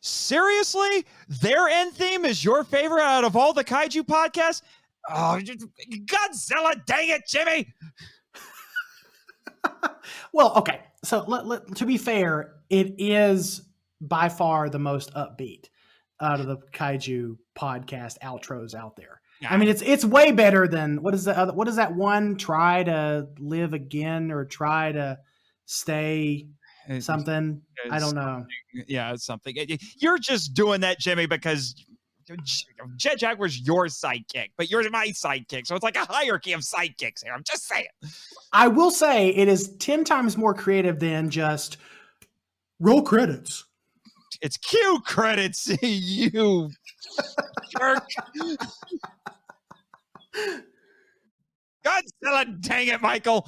Seriously? Their end theme is your favorite out of all the kaiju podcasts? Oh, Godzilla, dang it, Jimmy! Well, okay. So to be fair, it is by far the most upbeat out of the kaiju podcast outros out there. Yeah. I mean, it's way better than what is that one? Try to live again or try to stay something. I don't know. Yeah, it's something. You're just doing that, Jimmy, because Jet Jaguar's your sidekick, but you're my sidekick. So it's like a hierarchy of sidekicks here. I'm just saying. I will say it is 10 times more creative than just roll credits. It's cue credits, you jerk. Godzilla, dang it, Michael.